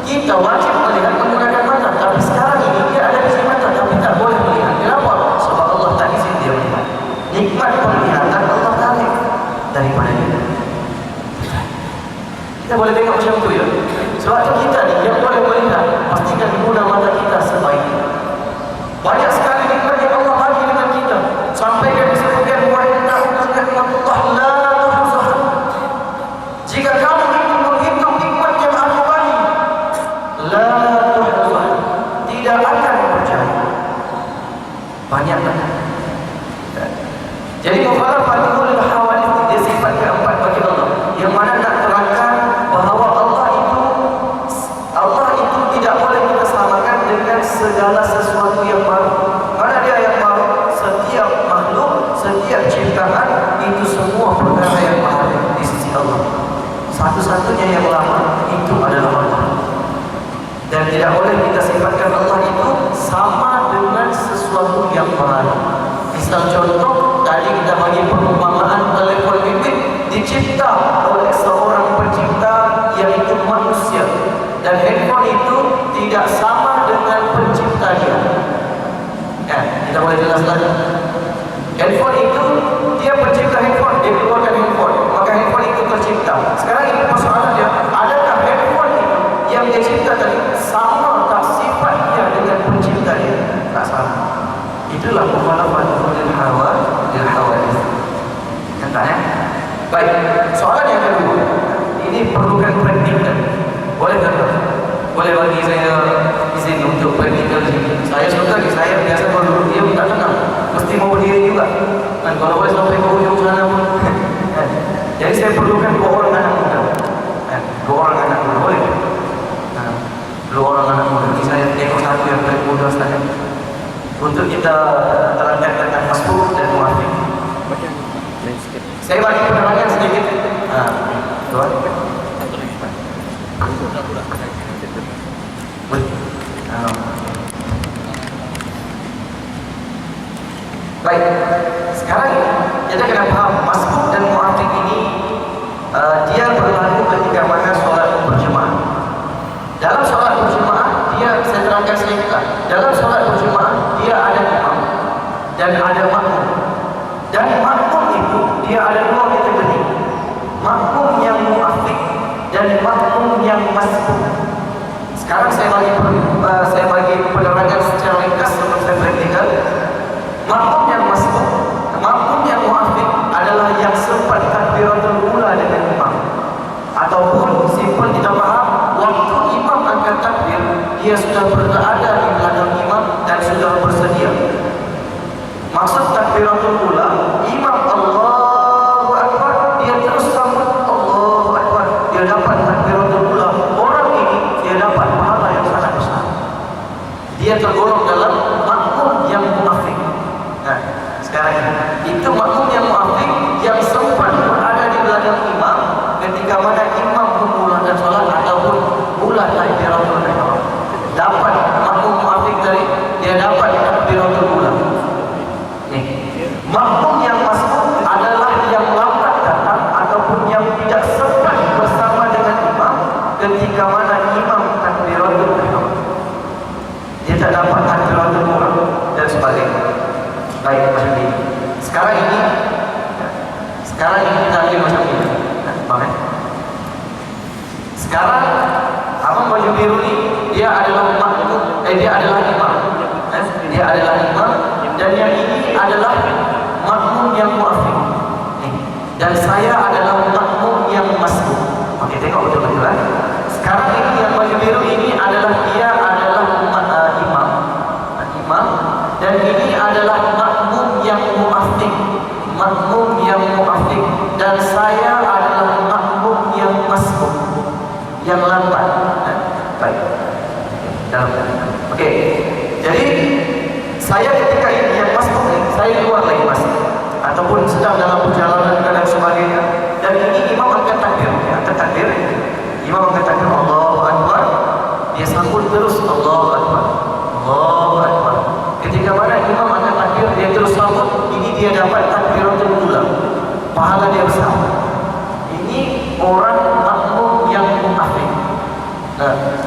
Kita wajib melihat menggunakan mata. Tapi sekarang ini dia ada biji mata, tapi tak boleh melihat. Kenapa? Sebab Allah tak izin dia melihat. Nikmat penglihatan Allah tarik daripada dia. Kita boleh tengok macam tu ya. Sebab tu kita ni yang boleh melihat, pastikan guna mata kita sebaiknya. Banyak sekali nikmat yang Allah bagi dengan kita. Sampai dia disebutkan wa inna nikmatullah la tuhsah. Jika kamu ingin menghitung nikmat yang aku bagi, la tuhsah, tidak akan berjaya. Banyak banget. Jadi mukhalafatuhul hawadits, dia sifat keempat bagi Allah, yang mana nak terangkan bahawa Allah itu tidak boleh kita samakan dengan segala sesuatu yang baru. Mana dia yang baru? Setiap makhluk, setiap ciptaan itu semua perkara yang baru di sisi Allah. Satu-satunya yang lama itu adalah Allah. Dan tidak boleh kita sifatkan Allah itu sama dengan sesuatu yang baru. Misal contoh, tadi kita bagi perumpamaan telefon bimbit dicipta oleh seorang pencipta, yaitu manusia. Dan handphone itu tidak sama dengan pencipta dia. Kita boleh jelaskan. Handphone itu, dia pencipta handphone, dia keluarkan handphone, maka handphone itu tercipta. Sekarang ini persoalan dia, adakah handphone itu yang dia cipta tadi sama tak sifat dia dengan pencipta dia? Tak sama. Itulah mukhalafatuhul hawadits. Nampak ya? Baik, soalan yang kedua, ini perlukan praktikal. Boleh tak? Boleh bagi saya izin untuk praktikal sini. Saya suka, saya biasa kalau dia tak kenal, mesti mau berdiri juga. Dan kalau boleh sampai ke ujung sana pun. Jadi saya perlukan 2 orang anak muda. 2 orang anak muda, boleh? 2 orang anak muda. Ini saya tengok satu yang paling muda saja. untuk kita terangkan tentang masbuk dan muafiq. Saya bagi penerangan sedikit. Tuan. Baik, sekarang kita kena paham masbuk dan muafiq ini dia berlaku ketika mana solat berjemaah. Dalam solat berjemaah dia, saya terangkan sedikit lah. Dalam solat berjemaah dia ada imam dan ada makmum. Dan makmum itu dia ada dua kategori. Makmum yang muafiq dan makmum yang masbuk. Sekarang saya bagi penerangan secara ringkas untuk saya praktikkan. Makmum yang masbuk, makmum yang muafiq adalah yang sempat takbiratul ula dengan imam. Ataupun simpel kita faham, waktu imam angkat takbir, dia sudah berada di belakang imam dan sudah bersedia. Maksud takbiratul ula, imam Allahu Akbar, dia terus sambut Allahu Akbar, dia dapat takbiratul ula. Orang ini dia dapat pahala yang sangat besar. Dia tergolong dalam makmum yang muafiq. Nah, sekarang itu makmum yang muafiq yang sempat berada di belakang imam ketika mana imam memulakan salat ataupun mula takbiratul ihram. Dapat makmum muafiq tadi, dia dapat takbiratul ula. Makmum yang masbuk adalah yang lambat datang ataupun yang tidak sempat bersama dengan imam ketika mana imam takbiratul ihram. Dia tak dapat takbiratul ula dan sebagainya. Baik, macam ini. Sekarang ini kita ambil macam ini. Baik. Sekarang abang baju biru ni dia adalah makmum, dia adalah imam. Dia adalah imam dan yang ini adalah makmum yang muafiq. Dan saya adalah makmum yang masbuk. Okey, tengok betul-betul kan. Sekarang ini yang baju biru ini adalah dia adalah imam. Imam dan ini adalah makmum yang muafiq. Makmum yang muafiq dan saya adalah makmum yang masbuk, yang lambat. Baik. Okey. Jadi saya ketika ini yang masbuk ni, saya keluar lagi masjid ataupun sedang dalam perjalanan dan sebagainya. Dan ini imam angkat takbir, angkat takbir. Imam angkat takbir Allahu Akbar. Dia sambut terus Allahu Akbar. Allahu Akbar. Ketika mana imam angkat takbir, dia terus sambut. Ini dia dapat takbiratul ula. Pahala dia besar. Ini orang makmum yang muafiq.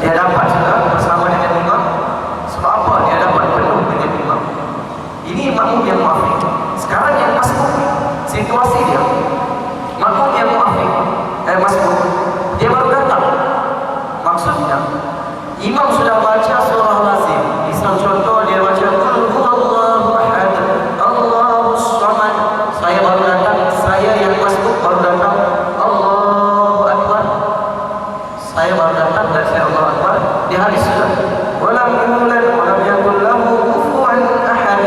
Dia dapat sudah bersama dengan imam. Sebab apa? Dia dapat penuh dengan imam. Ini makmum yang muafiq. Sekarang yang masbuk, situasi dia makmum yang muafiq, masbuk, dia baru datang. Maksudnya imam sudah baca surah lazim. Misal contoh dia baca qul huwallahu ahad, Allahus samad. Saya baru datang, saya yang masbuk baru datang. Allahu Akbar. Saya baru datang dan saya Allahu Akbar. Di hadis sudah walam yulad walam yakul lahu kufuwan ahad.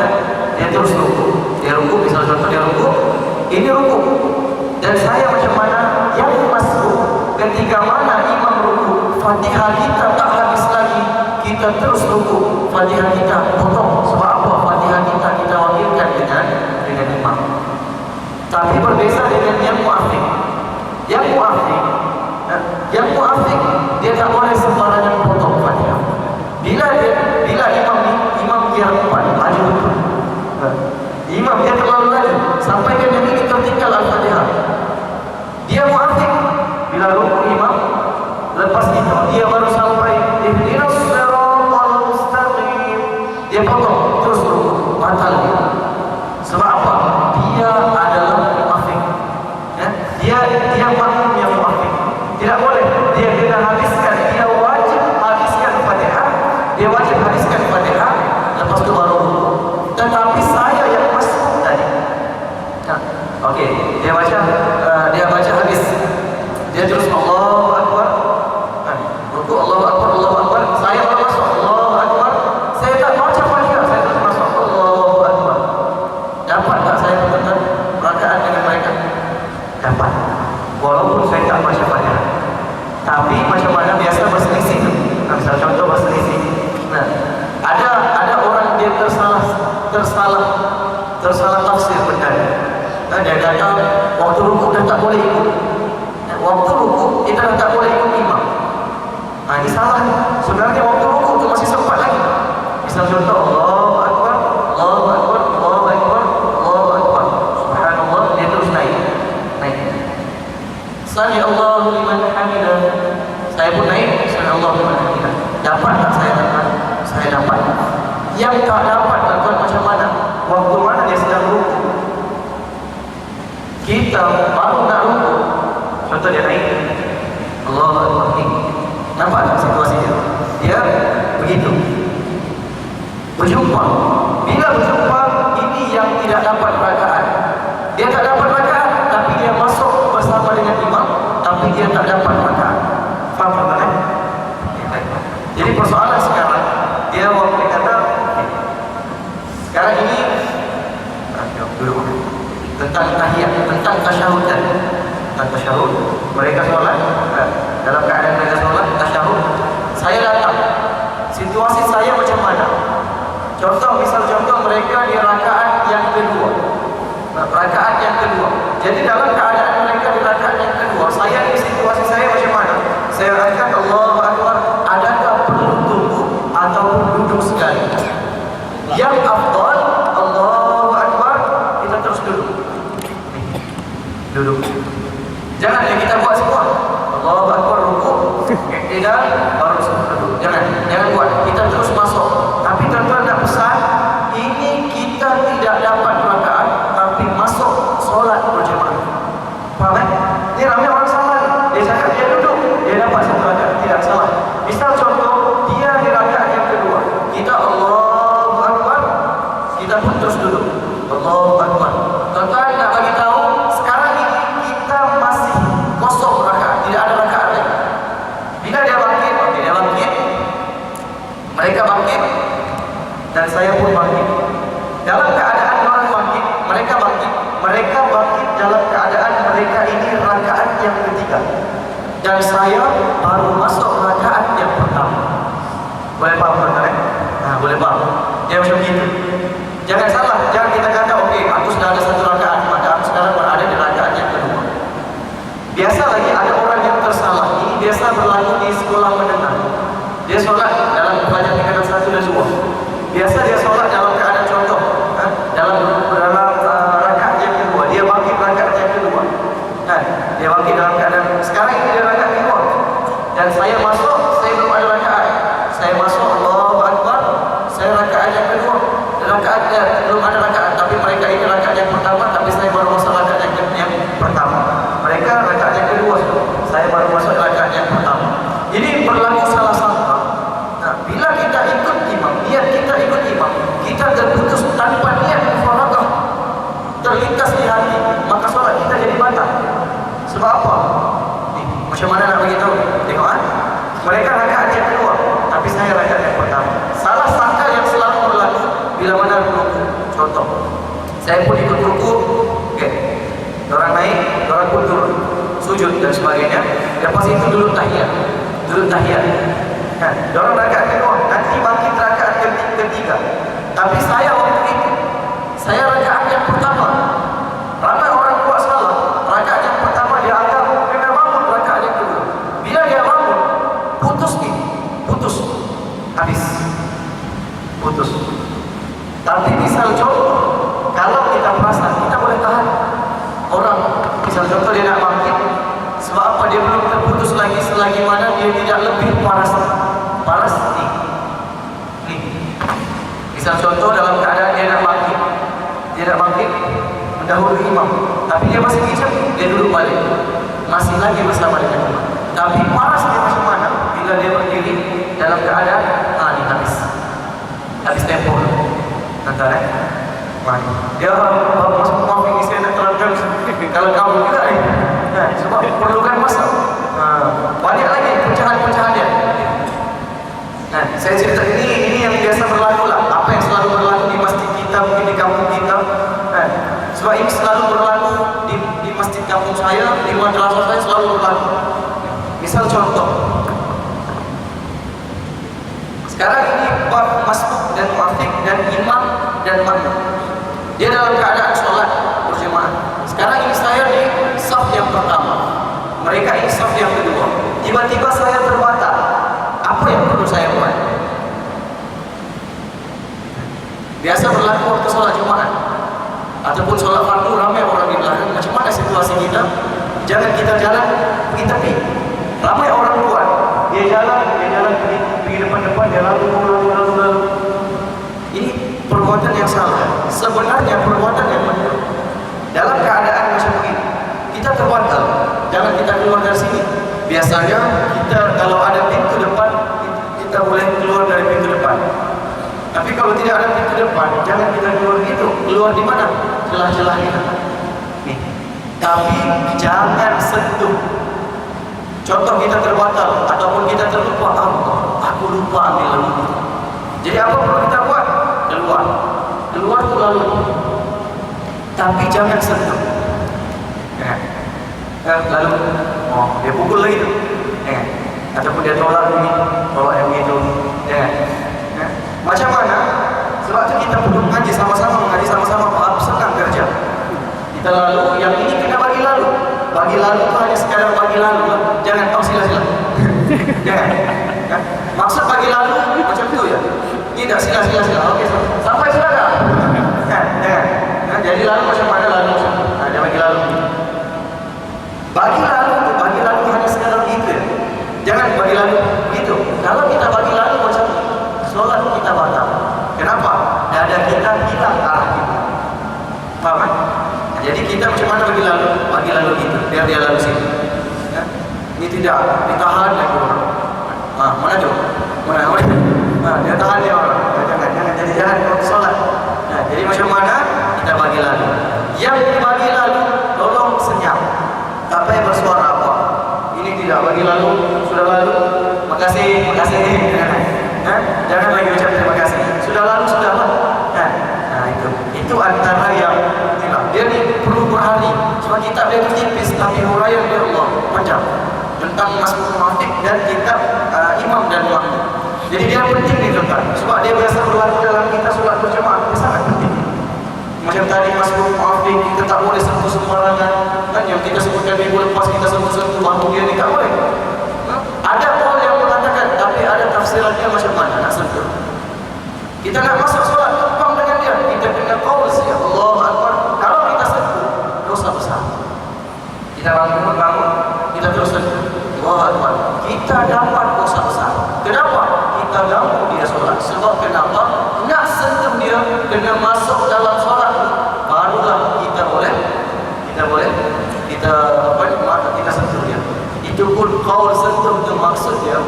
Dia terus ruku. Dia ruku, misal contoh dia ruku. Ini ruku. Dan saya macam mana yang masbuk, ketika mana imam ruku, Fatihah kita tak habis lagi, kita terus ruku, Fatihah kita potong. Sebab apa? Fatihah kita wakilkan dengan imam. Tapi berbeza dengan yang muafiq. Yang muafiq dia tak boleh sembarangan potong Fatihah. Bila imam kira 4 maju betul. Imam dia terlalu laju sampai dia ini tertinggal Al-Fatihah. Dia muafiq. Bila ruku imam, lepas itu dia baru sampai ihdinas siratal mustaqim. Dia potong terus ruku, batal dia. Sebab apa? Dia adalah muafiq. Dia makmum yang muafiq. Tidak boleh. Dia kena habiskan. Dia wajib habiskan Fatihah. Dia wajib habiskan Fatihah. Lepas itu baru ruku. Tetapi saya yang masbuk tadi. Okey, dia baca habis. Dia terus Allahu Akbar. Ruku Allahu Akbar, Allahu Akbar. Saya baru masuk Allahu Akbar. Saya tak baca Fatihah, saya terus masuk Allahu Akbar. Dapat tak saya bertemu rakaat dengan mereka? Dapat. Walaupun saya tak baca Fatihah. Tapi macam mana biasa berselisih. Misal contoh berselisih. Misal contoh, Allahu Akbar, Allahu Akbar, Allahu Akbar, Allahu Akbar. Subhanallah, dia terus naik. Sami Allahu liman hamidah. Saya pun naik, sami Allahu liman hamidah. Dapat tak saya dapat? Saya dapat. Yang tak dapat tuan macam mana? Waktu mana dia sedang rukuk? Kita baru nak rukuk. Contoh dia naik. Allahu Akbar. Nampak tak situasi dia? Dia begitu. Berjumpa. Bila berjumpa, ini yang tidak dapat rakaat. Dia tak dapat rakaat, tapi dia masuk bersama dengan imam, tapi dia tak dapat rakaat. Faham tak? Jadi persoalan sekarang, dia waktu dia kata, sekarang ini tentang tahiyat, tentang tasyahudan, tentang tasyahud. Mereka solat, dalam keadaan mereka solat, tasyahud. Saya datang. Situasi saya macam mana? Misal contoh mereka di rakaat yang kedua. Rakaat yang kedua. Jadi dalam keadaan mereka di rakaat yang kedua, saya di situasi saya macam mana? Saya akan Allahu Akbar, adakah perlu tunggu ataupun duduk sekali? Yang afdal Allahu Akbar, kita terus duduk. Duduk. Jangan yang kita buat semua. Allahu Akbar rukuk, tidak baru duduk. Jangan buat. Kita terus masuk. Tapi tuan-tuan nak pesan, ini kita tidak dapat rakaat, tapi masuk solat berjemaah. Faham kan? Ini ramai orang salah. Dia cakap dia duduk, dia dapat satu rakaat. Tidak salah. Misal contoh, dia di rakaat yang kedua. Kita Allahu Akbar, kita pun terus duduk. Allahu Akbar. Tuan-tuan nak bagi tahu, sekarang ini kita masih kosong rakaat, tidak ada rakaat lagi. Bila dia bangkit, mereka bangkit dan saya pun bangkit. Dalam keadaan orang bangkit, mereka bangkit dalam keadaan mereka ini rakaat yang ketiga. Dan saya baru masuk rakaat yang pertama. Boleh faham tak? Boleh faham. Dia macam begitu. Jangan salah, jangan kita kata okey, aku sudah ada satu rakaat, maka aku sekarang berada di rakaat yang kedua. Biasa lagi ada orang yang tersalah. Ini biasa berlaku di sekolah menengah. Dia solat dalam pelajaran tingkatan 1 dan 2. Biasa dia solat dalam keadaan contoh, dalam rakaat yang kedua, dia bangkit rakaat yang kedua. Dia bangkit dalam keadaan sekarang ini dia rakaat kedua. Dan saya masuk, saya belum ada rakaat. Saya masuk Allahu Akbar, saya rakaat yang kedua. Rakaat belum ada rakaat, tapi mereka ini rakaat yang pertama, tapi saya baru masuk rakaat yang pertama. Mereka rakaat yang kedua, saya baru masuk rakaat yang pertama. Ini berlaku salah sangka. Bila kita ikut imam, niat kita ikut imam, kita terputus tanpa niat mufaraqah, terlintas di hati, maka solat kita jadi batal. Sebab apa? Macam mana nak beritahu? Tengok mereka rakaat yang kedua, tapi saya rakaat yang pertama. Salah sangka yang selalu berlaku bila mana rukuk. Contoh, saya pun ikut rukuk, orang naik, orang pun turun, sujud dan sebagainya. Lepas itu dulu tahiyat. Orang rakaat kedua, nanti bangkit rakaat ketiga. Tapi saya waktu itu, saya rakaat yang pertama. Ramai orang buat salah. Rakaat yang pertama dia anggap kena bangun rakaat yang kedua. Bila dia bangun, putus, habis, putus. Tapi misal contoh, kalau kita perasan, kita boleh tahan. Orang, misal contoh dia nak bangkit, sebab apa dia belum terputus lagi selagi mana dia tidak lebih paras ni. Misal contoh dalam keadaan dia nak bangkit mendahului imam, tapi dia masih hijab, dia duduk balik, masih lagi bersama dengan imam. Tapi paras dia macam mana bila dia berdiri dalam keadaan ni habis tempoh. Antara dia masuk maaf ini saya nak terangkan kalau kamu juga sebab perlukan masa. Banyak lagi pecahan-pecahan dia. Saya cerita ini yang biasa berlaku lah. Apa yang selalu berlaku di masjid kita, mungkin di kampung kita. Sebab ini selalu berlaku di masjid kampung saya, di madrasah saya selalu berlaku. Misal contoh, sekarang ini masbuk dan muafiq dan imam dan makmum, dia dalam keadaan sholat berjemaah. Sekarang ini saya di saf yang pertama, mereka ini saf yang kedua. Tiba-tiba saya terbatal. Apa yang perlu saya buat? dia lalu. Ini perbuatan yang salah. Sebenarnya perbuatan yang benar. Dalam keadaan macam begini, kita terbatal. Jangan kita keluar dari sini. Biasanya kita kalau ada pintu depan, kita boleh keluar dari pintu depan. Tapi kalau tidak ada pintu depan, jangan kita keluar gitu. Keluar di mana? Celah-celah kita. Nih. Tapi jangan sentuh. Contoh kita terbatal ataupun kita terlupa, aku lupa ambil lalu. Jadi apa perlu kita buat? Keluar. Keluar itu lalu. Tapi jangan sentuh. Lalu dia pukul lagi tu. Ataupun dia tolak ini, tolak yang begitu. Macam mana? Sebab tu kita perlu mengaji sama-sama, faham senang kerja. Kita lalu, yang ini kena bagi lalu. Bagi lalu tu hanya sekadar bagi lalu. Jangan sila-sila. Jangan. Maksud bagi lalu macam tu ya. Tidak sila-sila. Okey, sampai sudah dah. Jangan. Jadi lalu macam mana lalu? Dia bagi lalu. Bagi lalu hanya sekadar begitu ya. Jangan bagi lalu begitu. Kalau kita bagi lalu macam solat kita batal. Kenapa? Dada kita hilang arah kita. Faham kan? Jadi kita macam mana bagi lalu gitu. Biar dia lalu sini. Ini tidak ditahan lagi orang. Mana tu? Mana? Dia tahan dia orang. Jangan solat. Jadi macam mana kita bagi lalu? Yang dibagi lalu tolong senyap. Tak payah bersuara apa. Ini tidak bagi lalu, sudah lalu. Makasih. Jangan lagi ucap terima kasih. Sudah lalu, sudah lah. Itu antara yang dia ni perlu berhari. Sebab kitab dia tu tipis, tapi huraian dia Allah panjang tentang Masbuk Mu'afik dan kitab Imam dan Mu'afik. Jadi dia penting dituntut. Sebab dia biasa berlaku dalam kita solat berjemaah. Dia sangat penting. Macam tadi Masbuk Mu'afik, kita tak boleh sentuh sembarangan. Yang kita sebutkan minggu lepas, kita sentuh bahu dia ni tak boleh. Ada orang yang mengatakan, tapi ada tafsirannya macam mana nak sentuh. Kita nak masuk solat, tumpang dengan dia. Kita kena qaul ya Allah Akbar. Kalau kita sentuh, dosa besar. Kita bangun, kita terus sentuh. Allah Akbar. Kita dapat dosa besar. Kenapa? Kita ganggu dia solat. Sebab kenapa? Nak sentuh dia, kena masuk dalam solat. Barulah kita boleh kita sentuh dia. Itu pun qaul sentuh itu maksudnya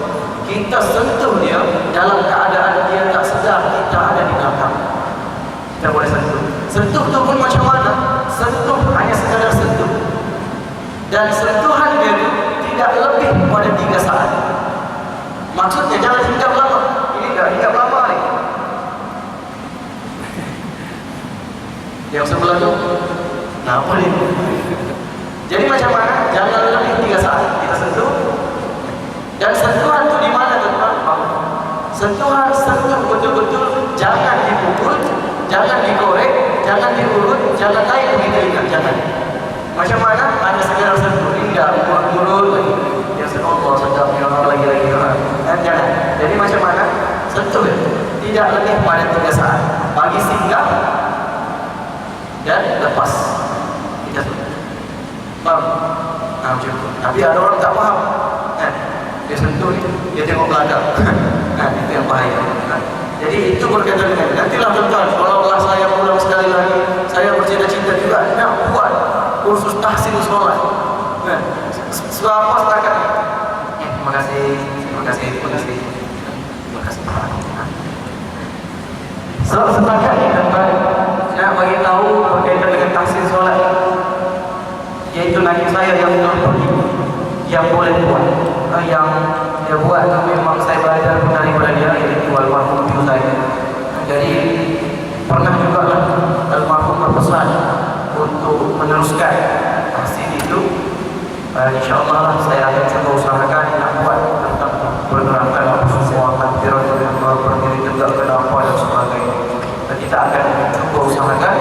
kita sentuh dia dalam keadaan dia tak sedar kita ada di belakang. Kita boleh sentuh. Sentuh tu pun macam mana? Sentuh hanya sekadar sentuh. Dan sentuhan dia tu tidak lebih pada 3 saat. Maksudnya jangan hinggap lama. Ini dah hinggap lama ni. Yang sebelah tu apa ni? Jadi macam mana? Jangan lebih 3 saat kita sentuh. Dan sentuhan tu di mana tuan-tuan? Sentuhan betul-betul jangan dipukul, jangan dikorek, jangan diurut, jangan naik begitu ingat, jangan. Macam mana? Hanya sekadar sentuh, tidak urut lagi. Ya Allah sedap ya lagi. Jangan. Jadi macam mana? Sentuh ya. Tidak lebih pada 3 saat. Bagi singgah dan lepas. Kita sentuh. Faham? Macam tu. Tapi ada orang tak faham. Dia sentuh ni, dia tengok belakang. Itu yang bahaya. Jadi itu berkaitan dengan nantilah tuan-tuan, kalau Allah saya pulang sekali lagi, saya bercita-cita juga nak buat kursus tahsin solat. Selama setakat. Terima kasih. Setakat ni tuan-tuan, saya bagi tahu berkaitan dengan tahsin solat. Iaitu Nabi saya yang pergi, yang boleh buat, yang dia buat itu memang saya belajar daripada dia, iaitu almarhum ibu saya. Jadi pernah juga almarhum berpesan untuk meneruskan tahsin itu. InsyaAllah saya akan cuba usahakan nak buat tentang pergerakan semua takbiran yang berdiri tegak ke apa dan sebagainya. Dan kita akan cuba usahakan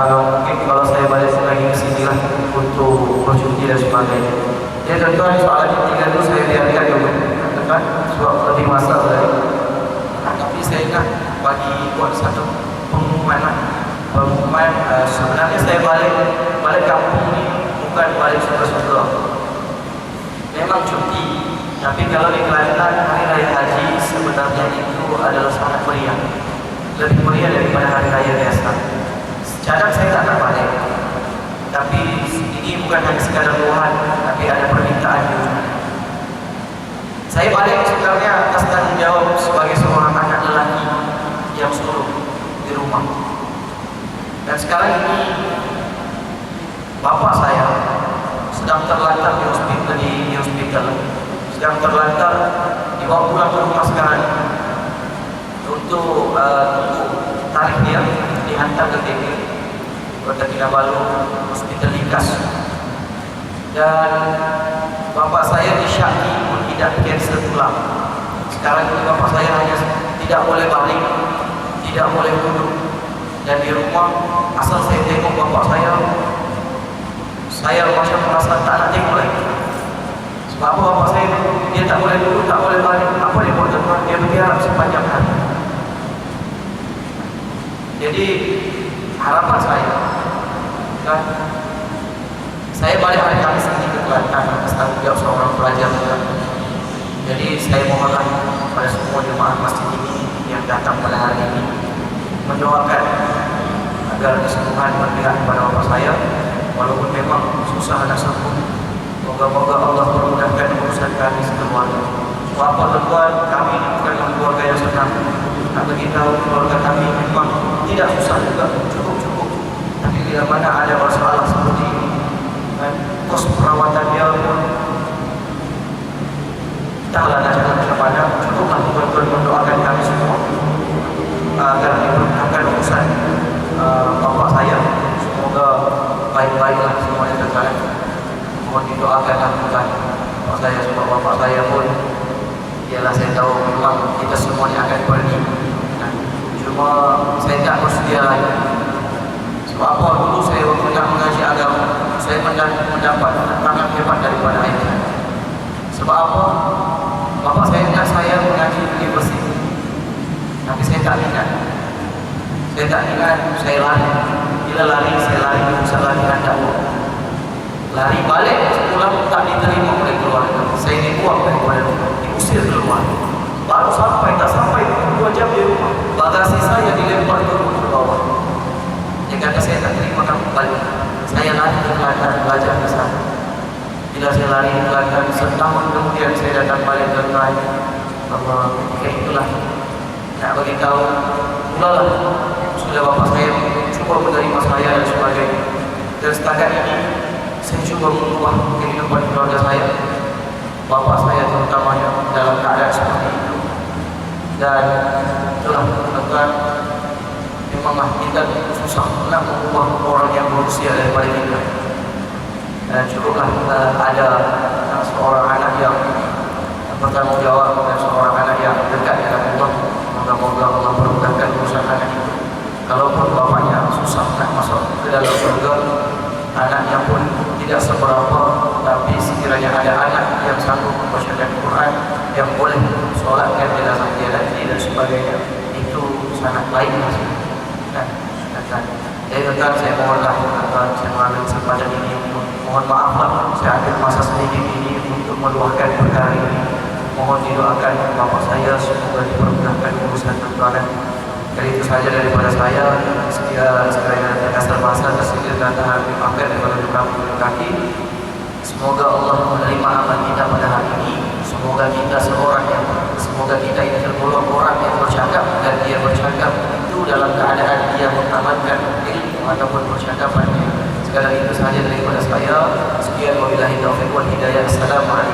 mungkin kalau saya balik lagi ke sini lah untuk bercuti dan sebagainya. Ya tuan-tuan, soalan ketiga itu saya biarkan dulu tuan-tuan, sebab lebih masalah tadi. Tapi saya ingat bagi buat satu pengumuman sebenarnya saya balik kampung ni bukan balik suka-suka. Memang cuti, tapi kalau di Kelantan hari raya haji sebenarnya itu adalah sangat meriah, lebih meriah daripada hari raya biasa. Cadang saya tak akan balik, tapi ini bukan hanya sekadar doa, tapi ada permintaan juga. Saya balik sebenarnya atas tanggung jawab sebagai seorang anak lelaki yang sulung di rumah. Dan sekarang ini bapak saya sedang terlantar di hospital, sedang terlantar, dibawa pulang ke rumah sekarang untuk tunggu tarikh dia dihantar ke TP Kota Kinabalu Hospital Likas. Dan bapak saya disyaki mengidap kanser tulang. Sekarang ini bapak saya hanya tidak boleh balik, tidak boleh duduk, dan di rumah asal saya tengok bapak saya macam merasa tak nak tengok lagi. Sebab apa bapak saya dia tak boleh duduk, tak boleh balik. Apa dia buat tuan? Dia berharap sepanjang hari. Jadi harapan saya kan, saya balik hari Kamis ini ke Kelantan atas tanggung jawab seorang pelajar juga. Jadi saya mohonlah pada semua jemaah masjid ini yang datang pada hari ini mendoakan agar kesembuhan berpihak kepada bapak saya, walaupun memang susah nak sembuh. Moga-moga Allah memudahkan urusan kami sekeluarga. Apa tuan, kami ini bukanlah keluarga yang senang. Nak beritahu keluarga kami memang tidak susah juga, cukup-cukup. Tapi bila mana ada masalah seperti ini, kos perawatan dia pun taklah nak cakap macam mana. Cukuplah tuan-tuan mendoakan kami semua agar dipermudah urusan bapak saya. Semoga baik-baiklah semuanya terkait. Mohon didoakanlah bukan bapak saya, sebab bapak saya pun ialah saya tahu memang kita semuanya akan pergi. Cuma saya tak bersedia lagi. Sebab apa, dulu saya waktu nak mengaji agama, saya mendapat tantangan hebat daripada ayah saya. Sebab apa? Bapak saya ingat saya mengaji di universiti, tapi saya tak ingat. Saya lari. Bila lari, saya lari ke pusat latihan dakwah. Lari balik, pulang tak diterima oleh keluarga. Saya dibuang daripada rumah, diusir keluar. Baru tak sampai 2 jam di rumah, bagasi saya dilempar turun ke bawah. Dia kata saya tak terima kamu balik. Saya lari ke Kelantan belajar di sana. Bila saya lari ke Kelantan, setahun kemudian saya datang balik ke Kelantan. Bahwa ketika itulah nak beritahu, mulalah sudah bapak saya cuba menerima saya dan sebagainya. Dan setakat ini saya cuba mengubah kehidupan keluarga saya, bapak saya terutamanya, dalam keadaan seperti itu. Dan itulah tuan-tuan, memanglah kita susah nak mengubah orang yang berusia daripada kita. Dan cukuplah ada seorang anak yang bertanggung jawab dan seorang anak yang dekat dengan Allah. Moga-moga Allah memudahkan urusan anak itu. Kalaupun bapaknya susah nak masuk ke dalam surga, anaknya pun tidak seberapa, tapi sekiranya ada anak yang sanggup membacakan Quran, yang boleh solatkan jenazah dia nanti dan sebagainya, itu sangat baik. Jadi saya mohonlah, saya mengambil kesempatan ini, mohon maaflah saya ambil masa sedikit ini untuk meluahkan perkara ini. Mohon didoakan bapak saya semoga dipermudahkan urusan tuan. Jadi itu saja daripada saya. Sekiranya terkasar bahasa tersindir dan tahan dipakai daripada kaki. Semoga Allah menerima amal kita pada hari ini. Semoga kita ini tergolong orang yang bercakap, dan dia bercakap itu dalam keadaan dia mengamalkan ilmu ataupun percakapannya. Sekadar itu saja daripada saya. Sekian wabillahi taufiq wal hidayah. Assalamualaikum.